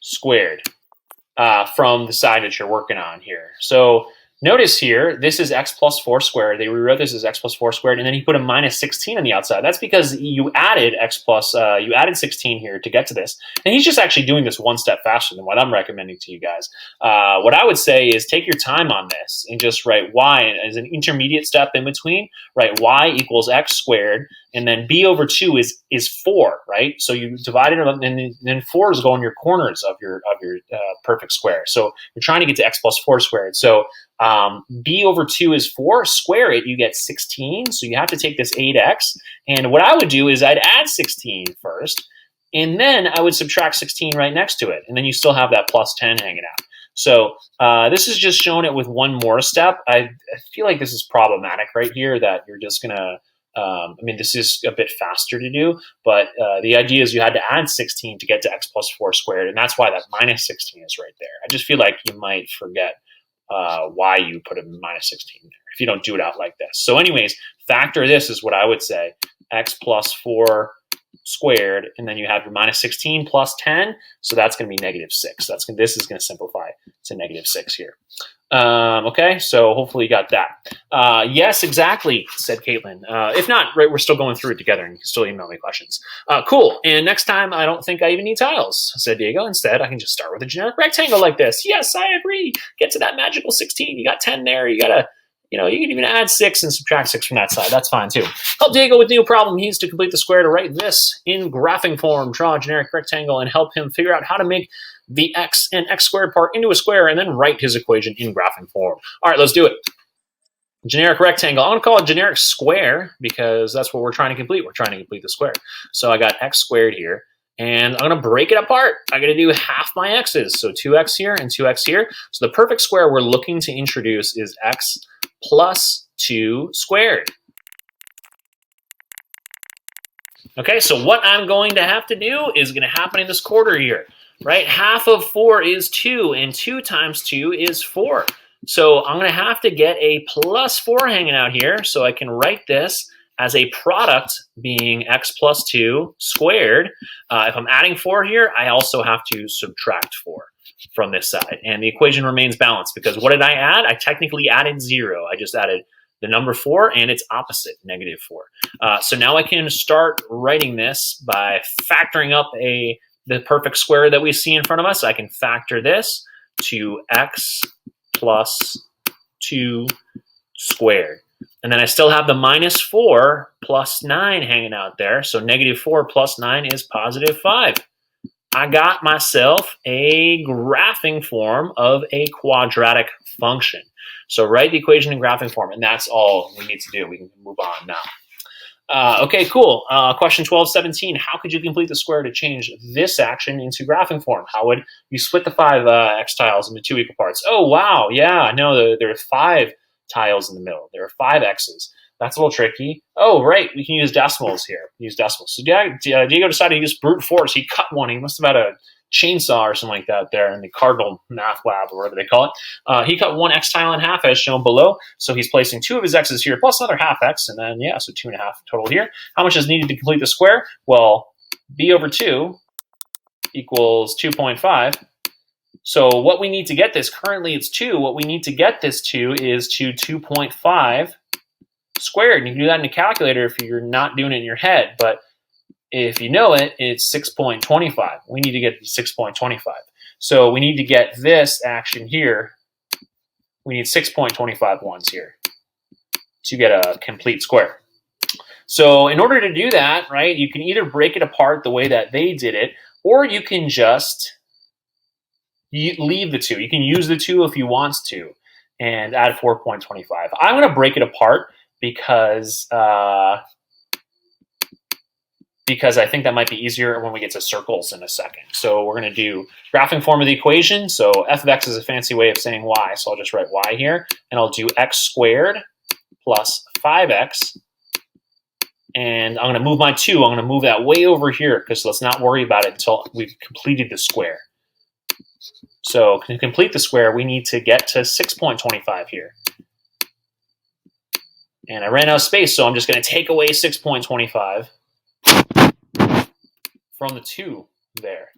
squared from the side that you're working on here. So notice here, this is x plus 4 squared. They rewrote this as x plus 4 squared, and then he put a minus 16 on the outside. That's because you added you added 16 here to get to this. And he's just actually doing this one step faster than what I'm recommending to you guys. What I would say is take your time on this and just write y as an intermediate step in between. Write y equals x squared, and then b over 2 is 4, right? So you divide it up, and then 4 is going in your corners of your perfect square. So you're trying to get to x plus 4 squared. So b over 2 is 4. Square it, you get 16. So you have to take this 8x. And what I would do is I'd add 16 first, and then I would subtract 16 right next to it. And then you still have that plus 10 hanging out. So this is just showing it with one more step. I feel like this is problematic right here, that you're just going to, I mean, this is a bit faster to do, but the idea is you had to add 16 to get to x plus 4 squared, and that's why that minus 16 is right there. I just feel like you might forget why you put a minus 16 there if you don't do it out like this. So anyways, factor this is what I would say, x plus 4 squared, and then you have your minus 16 plus 10, so that's going to be negative 6. This is going to simplify to negative 6 here. Okay, so hopefully you got that. Yes, exactly, said Caitlin. If not, right, we're still going through it together, and you can still email me questions. Cool, and next time I don't think I even need tiles, said Diego. Instead, I can just start with a generic rectangle like this. Yes, I agree. Get to that magical 16. You got 10 there. You got to, you can even add 6 and subtract 6 from that side. That's fine, too. Help Diego with new problem. He needs to complete the square to write this in graphing form. Draw a generic rectangle and help him figure out how to make the x and x squared part into a square and then write his equation in graphing form. All right, let's do it. Generic rectangle. I'm going to call it generic square because that's what we're trying to complete. We're trying to complete the square. So I got x squared here, and I'm going to break it apart. I got to do half my x's. So 2x here and 2x here. So the perfect square we're looking to introduce is x plus 2 squared. Okay, so what I'm going to have to do is going to happen in this quarter here, right? Half of 4 is 2, and 2 times 2 is 4. So I'm going to have to get a plus 4 hanging out here, so I can write this as a product being x plus 2 squared. If I'm adding 4 here, I also have to subtract 4 from this side. And the equation remains balanced because what did I add? I technically added 0. I just added the number 4 and its opposite, negative 4. So now I can start writing this by factoring up the perfect square that we see in front of us. I can factor this to x plus 2 squared. And then I still have the minus 4 plus 9 hanging out there. So negative 4 plus 9 is positive 5. I got myself a graphing form of a quadratic function. So write the equation in graphing form, and that's all we need to do. We can move on now. Okay, cool. Question 1217. How could you complete the square to change this action into graphing form? How would you split the 5 x tiles into 2 equal parts? Oh, wow. Yeah, no, there are 5 tiles in the middle. There are 5 x's. That's a little tricky. Oh, right, we can use decimals here. Use decimals. So Diego decided to use brute force. He cut one. He must have had a chainsaw or something like that there in the Cardinal Math Lab or whatever they call it. He cut one x tile in half as shown below. So he's placing 2 of his x's here plus another half x, and then, yeah, so 2.5 total here. How much is needed to complete the square? Well, b over 2 equals 2.5. So what we need to get this, currently it's 2. What we need to get this to is to 2.5 squared. And you can do that in a calculator if you're not doing it in your head. But if you know it, it's 6.25. We need to get to 6.25. So we need to get this action here. We need 6.25 ones here to get a complete square. So in order to do that, right, you can either break it apart the way that they did it, or you can just leave the 2. You can use the 2 if you want to and add 4.25. I'm going to break it apart because I think that might be easier when we get to circles in a second. So we're going to do graphing form of the equation. So f of x is a fancy way of saying y. So I'll just write y here, and I'll do x squared plus 5x. And I'm going to move my 2. I'm going to move that way over here because let's not worry about it until we've completed the square. So to complete the square, we need to get to 6.25 here. And I ran out of space, so I'm just going to take away 6.25 from the 2 there.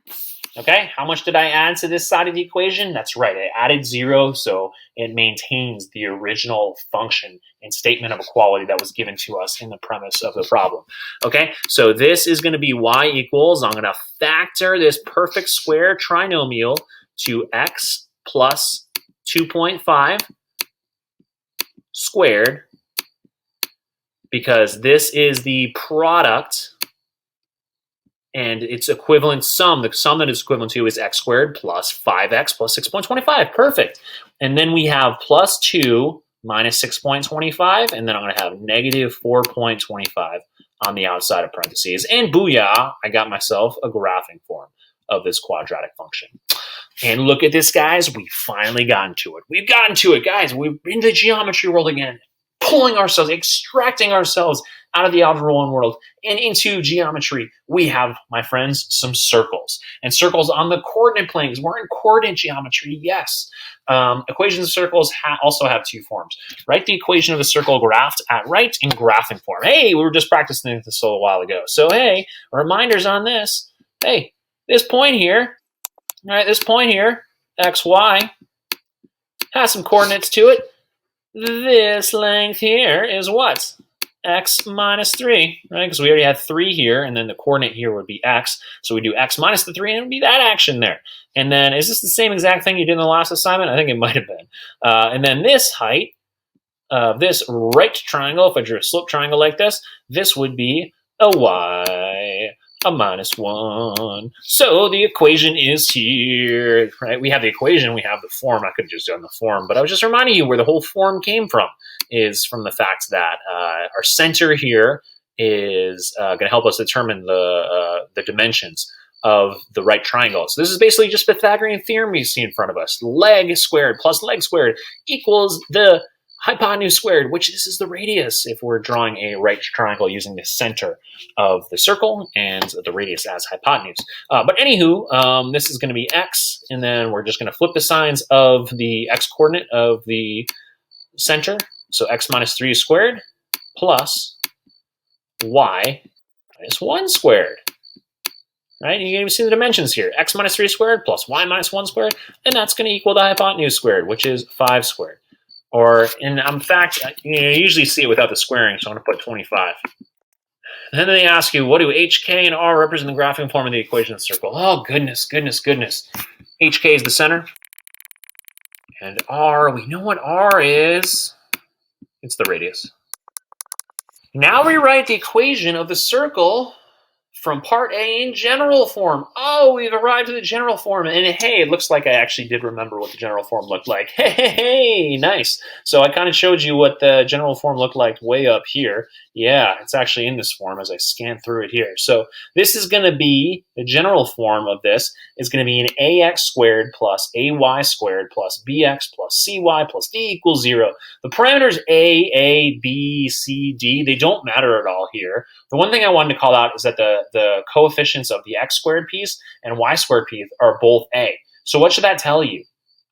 Okay, how much did I add to this side of the equation? That's right, I added 0, so it maintains the original function and statement of equality that was given to us in the premise of the problem. Okay, so this is going to be y equals, I'm going to factor this perfect square trinomial to x plus 2.5 squared, because this is the product and its equivalent sum, the sum that it's equivalent to is x squared plus 5x plus 6.25. Perfect. And then we have plus 2 minus 6.25, and then I'm going to have negative 4.25 on the outside of parentheses. And booyah, I got myself a graphing form of this quadratic function. And look at this, guys. We've finally gotten to it. We've gotten to it, guys. We're in the geometry world again, pulling ourselves, extracting ourselves out of the Algebra 1 world and into geometry. We have, my friends, some circles. And circles on the coordinate planes. We're in coordinate geometry, yes. Equations of circles also have 2 forms. Write the equation of a circle graphed at right in graphing form. Hey, we were just practicing this a little while ago. So, hey, reminders on this. Hey, this point here, all right, this point here, x, y, has some coordinates to it. This length here is what? X minus 3, right? Because we already had 3 here, and then the coordinate here would be x. So we do x minus the 3, and it would be that action there. And then, is this the same exact thing you did in the last assignment? I think it might have been. And then this height of this right triangle, if I drew a slip triangle like this would be a y, a minus 1. So the equation is here, right? We have the equation, we have the form. I could have just done the form, but I was just reminding you where the whole form came from is from the fact that our center here is going to help us determine the dimensions of the right triangle. So this is basically just Pythagorean theorem you see in front of us. Leg squared plus leg squared equals the hypotenuse squared, which this is the radius if we're drawing a right triangle using the center of the circle and the radius as hypotenuse. But anywho, this is going to be x, and then we're just going to flip the signs of the x coordinate of the center. So x minus 3 squared plus y minus 1 squared. Right? You can even see the dimensions here. X minus 3 squared plus y minus 1 squared, and that's going to equal the hypotenuse squared, which is 5 squared. Or, in fact, you usually see it without the squaring, so I'm going to put 25. And then they ask you, what do HK and R represent the graphing form of the equation of the circle? Oh, goodness, goodness, goodness. HK is the center. And R, we know what R is. It's the radius. Now we write the equation of the circle from part A in general form. Oh, we've arrived at the general form. And hey, it looks like I actually did remember what the general form looked like. Hey, nice. So I kind of showed you what the general form looked like way up here. Yeah, it's actually in this form as I scan through it here. So this is going to be, the general form of this is going to be an ax squared plus ay squared plus bx plus cy plus d equals 0. The parameters a, b, c, d, they don't matter at all here. The one thing I wanted to call out is that the coefficients of the x squared piece and y squared piece are both a. So what should that tell you?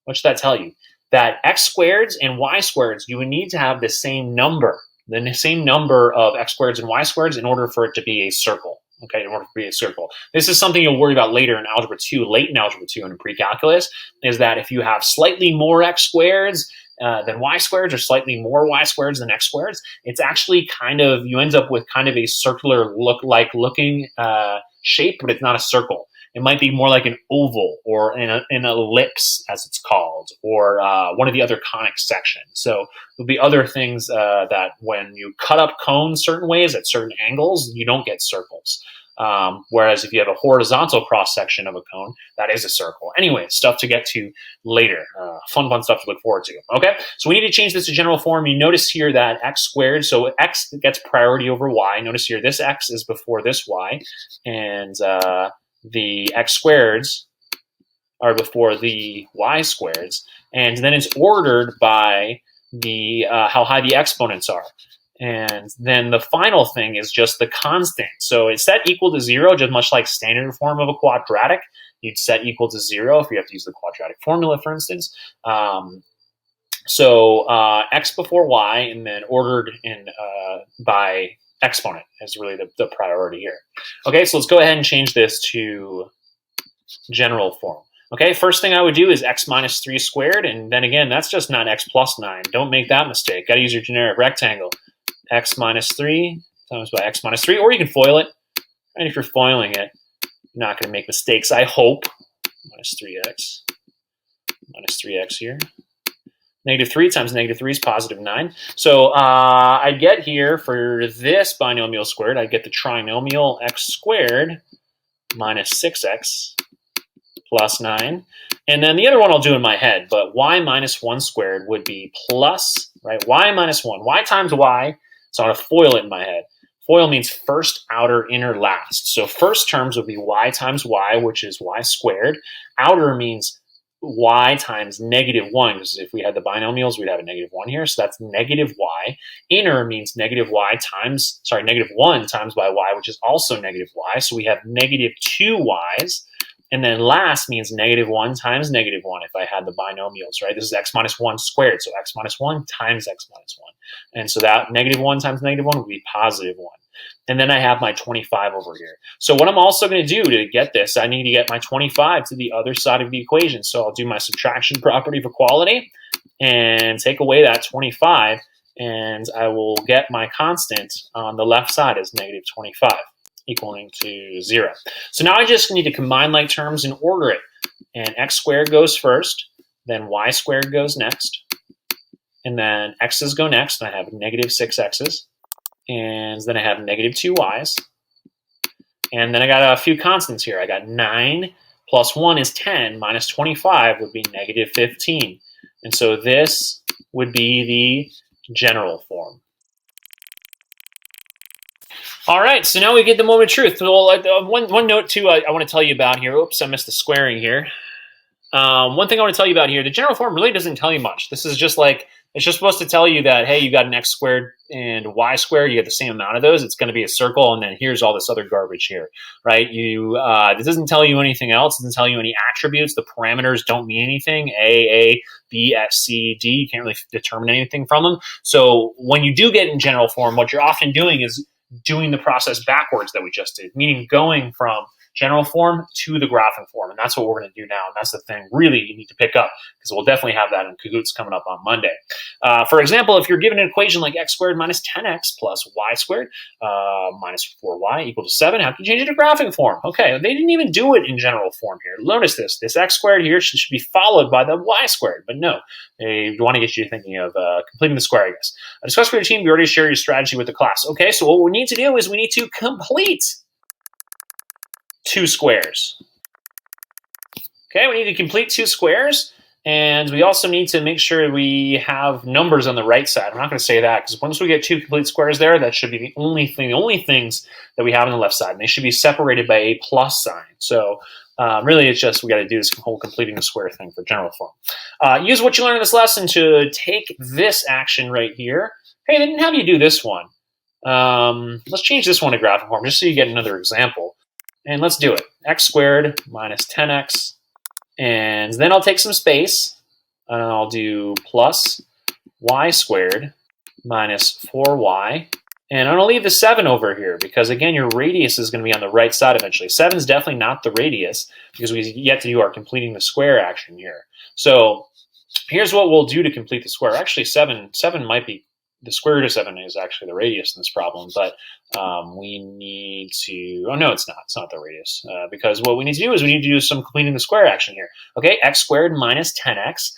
What should that tell you? That x squareds and y squareds, you would need to have the same number of x squareds and y squareds in order for it to be a circle. Okay, in order to be a circle. This is something you'll worry about later in Algebra 2, late in Algebra 2 and in pre-calculus, is that if you have slightly more x squareds than y squareds or slightly more y squareds than x squareds, it's actually kind of, you end up with kind of a circular looking shape, but it's not a circle. It might be more like an oval or an ellipse, as it's called, or one of the other conic sections. So there'll be other things that when you cut up cones certain ways at certain angles, you don't get circles. Whereas if you have a horizontal cross-section of a cone, that is a circle. Anyway, stuff to get to later. Fun stuff to look forward to. Okay, so we need to change this to general form. You notice here that x squared, so x gets priority over y. Notice here this x is before this y, and the x squareds are before the y squareds, and then it's ordered by the how high the exponents are. And then the final thing is just the constant. So it's set equal to 0, just much like standard form of a quadratic. You'd set equal to 0 if you have to use the quadratic formula, for instance. X before y, and then ordered in by exponent is really the priority here. Okay, so let's go ahead and change this to general form. Okay, first thing I would do is x minus 3 squared, and then again, that's just not x plus 9. Don't make that mistake. Got to use your generic rectangle. X minus 3 times by x minus 3, or you can FOIL it. And if you're foiling it, you're not going to make mistakes, I hope. Minus 3x here. Negative 3 times negative 3 is positive 9. So I get here for this binomial squared, I get the trinomial x squared minus 6x plus 9. And then the other one I'll do in my head, but y minus 1 squared would be plus, right? Y minus 1. Y times y. So I'm going to FOIL it in my head. FOIL means first, outer, inner, last. So first terms would be y times y, which is y squared. Outer means y times negative 1, because if we had the binomials, we'd have a negative 1 here. So that's negative y. Inner means negative 1 times by y, which is also negative y. So we have negative 2 y's. And then last means negative 1 times negative 1 if I had the binomials, right? This is x minus 1 squared, so x minus 1 times x minus 1. And so that negative 1 times negative 1 would be positive 1. And then I have my 25 over here. So what I'm also going to do to get this, I need to get my 25 to the other side of the equation. So I'll do my subtraction property for quality and take away that 25, and I will get my constant on the left side as negative 25. Equaling to 0. So now I just need to combine like terms and order it. And x squared goes first, then y squared goes next, and then x's go next, and I have negative 6x's, and then I have negative 2y's, and then I got a few constants here. I got 9 plus 1 is 10, minus 25 would be negative 15. And so this would be the general form. All right, so now we get the moment of truth. Well, one note, too, I want to tell you about here. Oops, I missed the squaring here. One thing I want to tell you about here, the general form really doesn't tell you much. This is just like, it's just supposed to tell you that, hey, you got an x squared and y squared, you get the same amount of those, it's going to be a circle, and then here's all this other garbage here, right? This doesn't tell you anything else. It doesn't tell you any attributes. The parameters don't mean anything. A, B, X, C, D, you can't really determine anything from them. So when you do get in general form, what you're often doing is doing the process backwards that we just did, meaning going from general form to the graphing form. And that's what we're going to do now. And that's the thing really you need to pick up, because we'll definitely have that in Cahoots coming up on Monday. For example, if you're given an equation like x squared minus 10x plus y squared minus 4y equal to 7, how can you change it to graphing form? Okay, they didn't even do it in general form here. Notice this. This x squared here should be followed by the y squared, but no. They want to get you thinking of completing the square, I guess. Discuss for your team. We already shared your strategy with the class. Okay, so what we need to do is we need to complete two squares. Okay, we need to complete two squares, and we also need to make sure we have numbers on the right side. I'm not going to say that, because once we get two complete squares there, that should be the only things that we have on the left side, and they should be separated by a plus sign. So really, it's just we got to do this whole completing the square thing for general form. Use what you learned in this lesson to take this action right here. Hey, they didn't have you do this one. Let's change this one to graphic form, just so you get another example. And let's do it. X squared minus 10x. And then I'll take some space, and I'll do plus y squared minus 4y. And I'm going to leave the 7 over here, because, again, your radius is going to be on the right side eventually. 7 is definitely not the radius, because we yet to do our completing the square action here. So here's what we'll do to complete the square. Actually, 7 might be, the square root of 7 is actually the radius in this problem, but we need to, oh no, it's not the radius, because what we need to do is we need to do some completing the square action here. Okay, x squared minus 10x.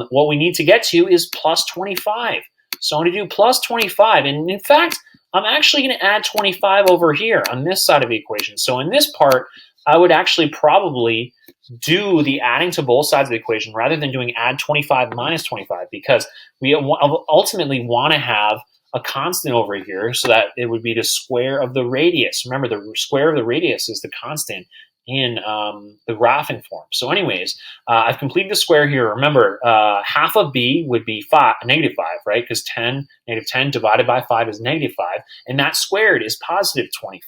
What we need to get to is plus 25. So I'm going to do plus 25, and in fact, I'm actually going to add 25 over here on this side of the equation. So in this part, I would actually probably do the adding to both sides of the equation rather than doing add 25 minus 25, because we ultimately want to have a constant over here so that it would be the square of the radius. Remember, the square of the radius is the constant in the graphing form. So anyways, I've completed the square here. Remember, half of b would be negative 5, right? Because negative 10 divided by 5 is negative 5, and that squared is positive 25.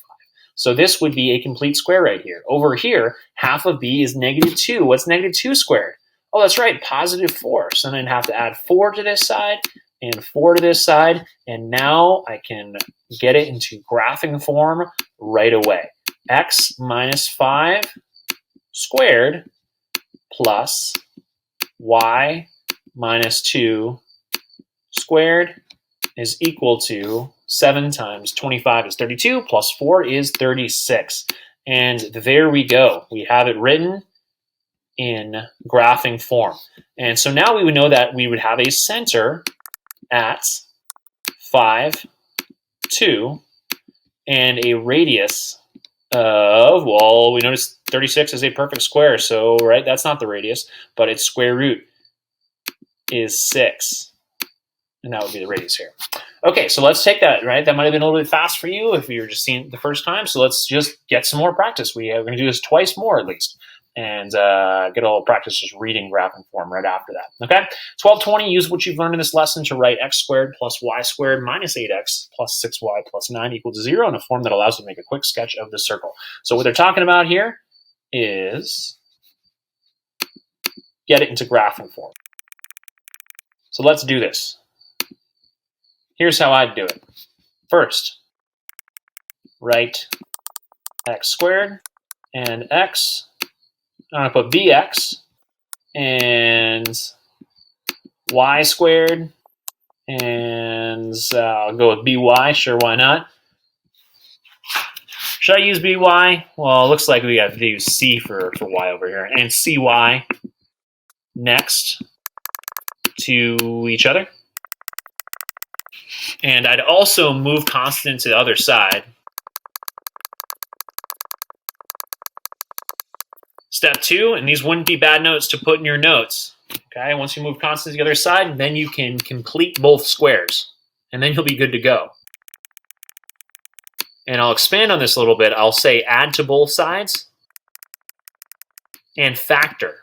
So this would be a complete square right here. Over here, half of b is negative 2. What's negative 2 squared? Oh, that's right, positive 4. So then I'd have to add 4 to this side and 4 to this side, and now I can get it into graphing form right away. X minus 5 squared plus y minus 2 squared is equal to 7 times 25 is 32, plus 4 is 36. And there we go. We have it written in graphing form. And so now we would know that we would have a center at 5, 2, and a radius of, well, we notice 36 is a perfect square, so, right, that's not the radius, but its square root is 6. And that would be the radius here. Okay, so let's take that, right? That might have been a little bit fast for you if you were just seeing it the first time, so let's just get some more practice. We're going to do this twice more at least, and get a little practice just reading graphing form right after that, okay? 1220, use what you've learned in this lesson to write x squared plus y squared minus 8x plus 6y plus 9 equals 0 in a form that allows you to make a quick sketch of the circle. So what they're talking about here is get it into graphing form. So let's do this. Here's how I'd do it. First, write x squared and x. I'm going to put bx and y squared, and I'll go with by. Sure, why not? Should I use by? Well, it looks like we have to use c for y over here, and cy next to each other. And I'd also move constant to the other side. Step 2, and these wouldn't be bad notes to put in your notes. Okay, once you move constant to the other side, then you can complete both squares, and then you'll be good to go. And I'll expand on this a little bit. I'll say add to both sides and factor.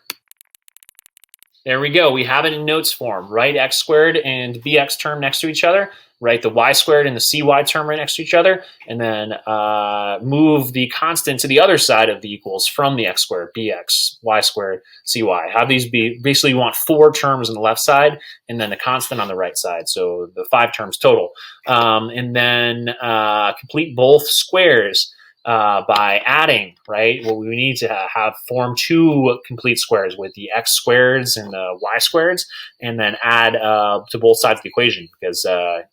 There we go. We have it in notes form. Write x squared and bx term next to each other. Write the y squared and the cy term right next to each other. And then move the constant to the other side of the equals from the x squared, bx, y squared, cy. Have these be, basically you want 4 terms on the left side and then the constant on the right side. So the 5 terms total. And then complete both squares by adding, right? Well, we need to have form 2 complete squares with the x squareds and the y squareds, and then add to both sides of the equation, because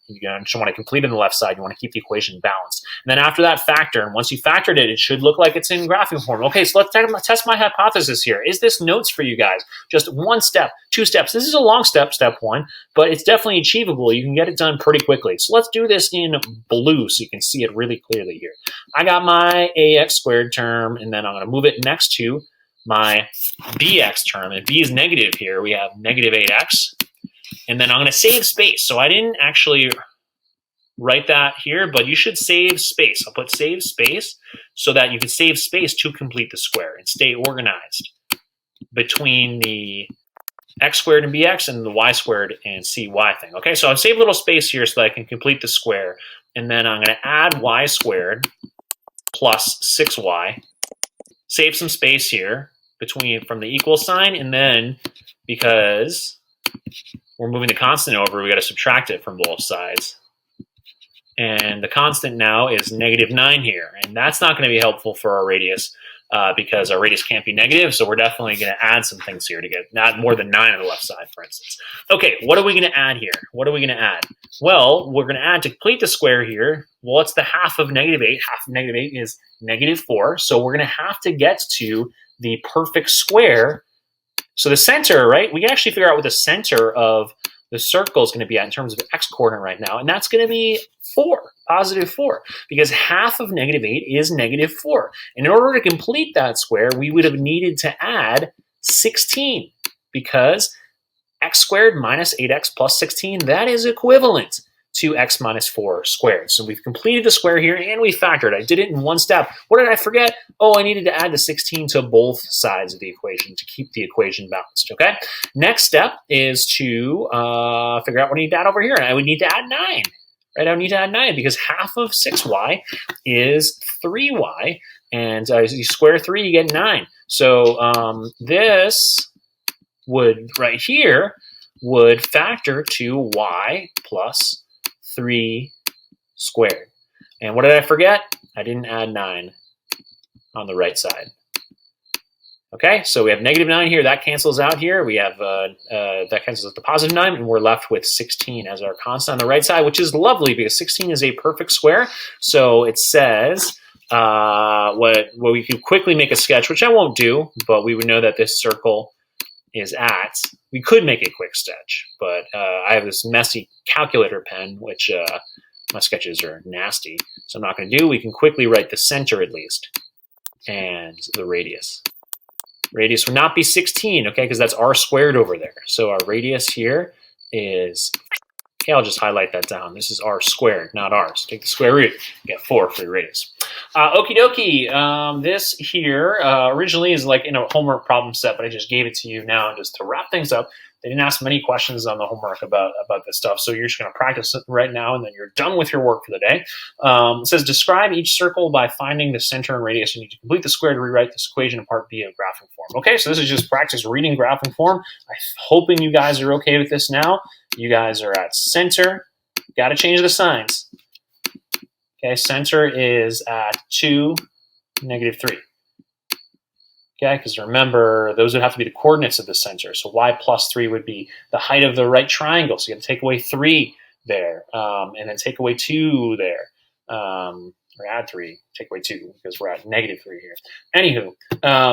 you don't want to complete on the left side. You want to keep the equation balanced. And then after that, factor. And once you factored it, it should look like it's in graphing form. Okay, so let's test my hypothesis here. Is this notes for you guys? Just 1 step, 2 steps. This is a long step, step 1, but it's definitely achievable. You can get it done pretty quickly. So let's do this in blue so you can see it really clearly here. I got my my ax squared term, and then I'm going to move it next to my bx term. And b is negative here. We have negative 8x. And then I'm going to save space. So I didn't actually write that here, but you should save space. I'll put save space so that you can save space to complete the square and stay organized between the x squared and bx and the y squared and cy thing. Okay, so I'll save a little space here so that I can complete the square. And then I'm going to add y squared plus 6y. Save some space here from the equal sign, and then because we're moving the constant over, we got to subtract it from both sides. And the constant now is negative 9 here. And that's not going to be helpful for our radius because our radius can't be negative. So we're definitely going to add some things here to get not more than 9 on the left side, for instance. Okay, what are we going to add here? What are we going to add? Well, we're going to add to complete the square here. Well, it's the half of negative 8. Half of negative 8 is negative 4. So we're going to have to get to the perfect square. So the center, right? We can actually figure out what the center of the circle is going to be at in terms of x coordinate right now. And that's going to be 4, positive 4, because half of negative 8 is negative 4. And in order to complete that square, we would have needed to add 16 because x squared minus 8x plus 16, that is equivalent to x minus 4 squared. So we've completed the square here and we factored. I did it in one step. What did I forget? Oh, I needed to add the 16 to both sides of the equation to keep the equation balanced, okay? Next step is to figure out what I need to add over here. And I would need to add 9, right? I would need to add 9 because half of 6y is 3y. And you square 3, you get 9. So this would, right here, would factor to y plus 3 squared. And what did I forget? I didn't add 9 on the right side. Okay, so we have negative 9 here. That cancels out here. We have that cancels out the positive 9, and we're left with 16 as our constant on the right side, which is lovely because 16 is a perfect square. So it says what we could quickly make a sketch, which I won't do, but we would know that this circle is at. We could make a quick sketch, but I have this messy calculator pen, which my sketches are nasty, so I'm not going to do. We can quickly write the center at least, and the radius. Radius would not be 16, okay, because that's r squared over there. So our radius here is, okay, I'll just highlight that down. This is r squared, not r. So take the square root, get 4 for your radius. Okie dokie, this here originally is like in a homework problem set, but I just gave it to you now just to wrap things up. They didn't ask many questions on the homework about this stuff, so you're just going to practice it right now, and then you're done with your work for the day. It says, describe each circle by finding the center and radius. You need to complete the square to rewrite this equation in part B of graphing form. Okay, so this is just practice reading graphing form. I'm hoping you guys are okay with this now. You guys are at center. Got to change the signs. Okay, center is at 2, negative 3. Okay, because remember, those would have to be the coordinates of the center. So y plus 3 would be the height of the right triangle. So you have to take away 3 there, and then take away 2 there. Or add 3, take away 2, because we're at negative 3 here. Anywho,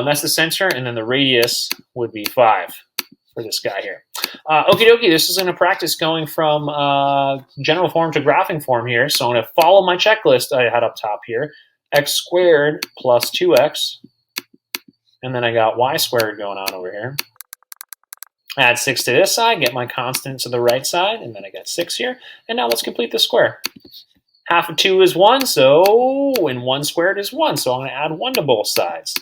that's the center, and then the radius would be 5 for this guy here. Okie dokie, this is going to practice going from general form to graphing form here. So I'm going to follow my checklist I had up top here. X squared plus 2x. And then I got y squared going on over here. Add 6 to this side, get my constant to the right side, and then I got 6 here. And now let's complete the square. Half of 2 is 1, and 1 squared is 1. So I'm going to add 1 to both sides.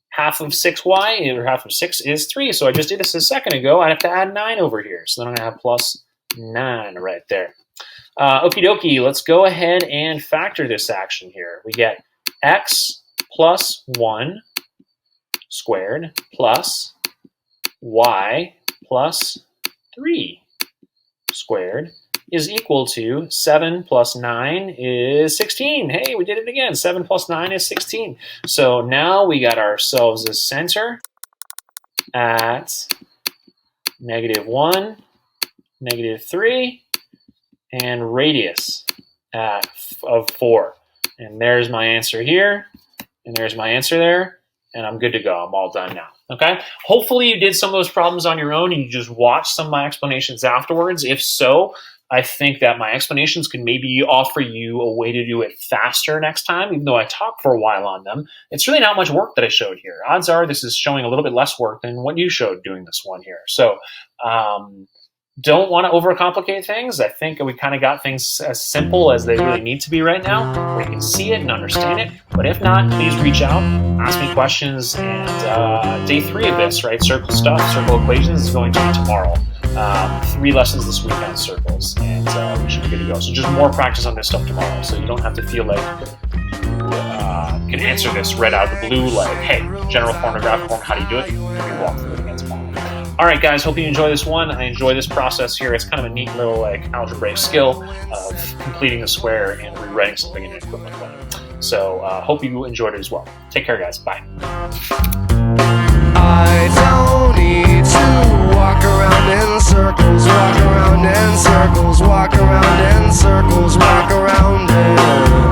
Half of 6y, or half of 6 is 3. So I just did this a second ago. I have to add 9 over here. So then I'm going to have plus 9 right there. Okie dokie, let's go ahead and factor this action here. We get x plus 1 squared plus y plus 3 squared is equal to 7 plus 9 is 16. Hey, we did it again. 7 plus 9 is 16. So now we got ourselves a center at negative 1, negative 3, and radius of 4. And there's my answer here, and there's my answer there. And I'm good to go. I'm all done now. Okay? Hopefully you did some of those problems on your own and you just watched some of my explanations afterwards. If so, I think that my explanations could maybe offer you a way to do it faster next time, even though I talked for a while on them. It's really not much work that I showed here. Odds are this is showing a little bit less work than what you showed doing this one here. So don't want to overcomplicate things. I think we kind of got things as simple as they really need to be right now, where you can see it and understand it. But if not, please reach out, ask me questions, and day 3 of this, right, circle stuff, circle equations, is going to be tomorrow. 3 lessons this week on circles, and we should be good to go. So just more practice on this stuff tomorrow, so you don't have to feel like you can answer this right out of the blue, like, hey, general form or graphic form, how do you do it? You can walk through it again tomorrow. All right, guys, hope you enjoy this one. I enjoy this process here. It's kind of a neat little algebraic skill of completing a square and rewriting something in an equivalent way. So hope you enjoyed it as well. Take care, guys. Bye. I don't need to walk around in circles, walk around in circles, walk around in circles, walk around in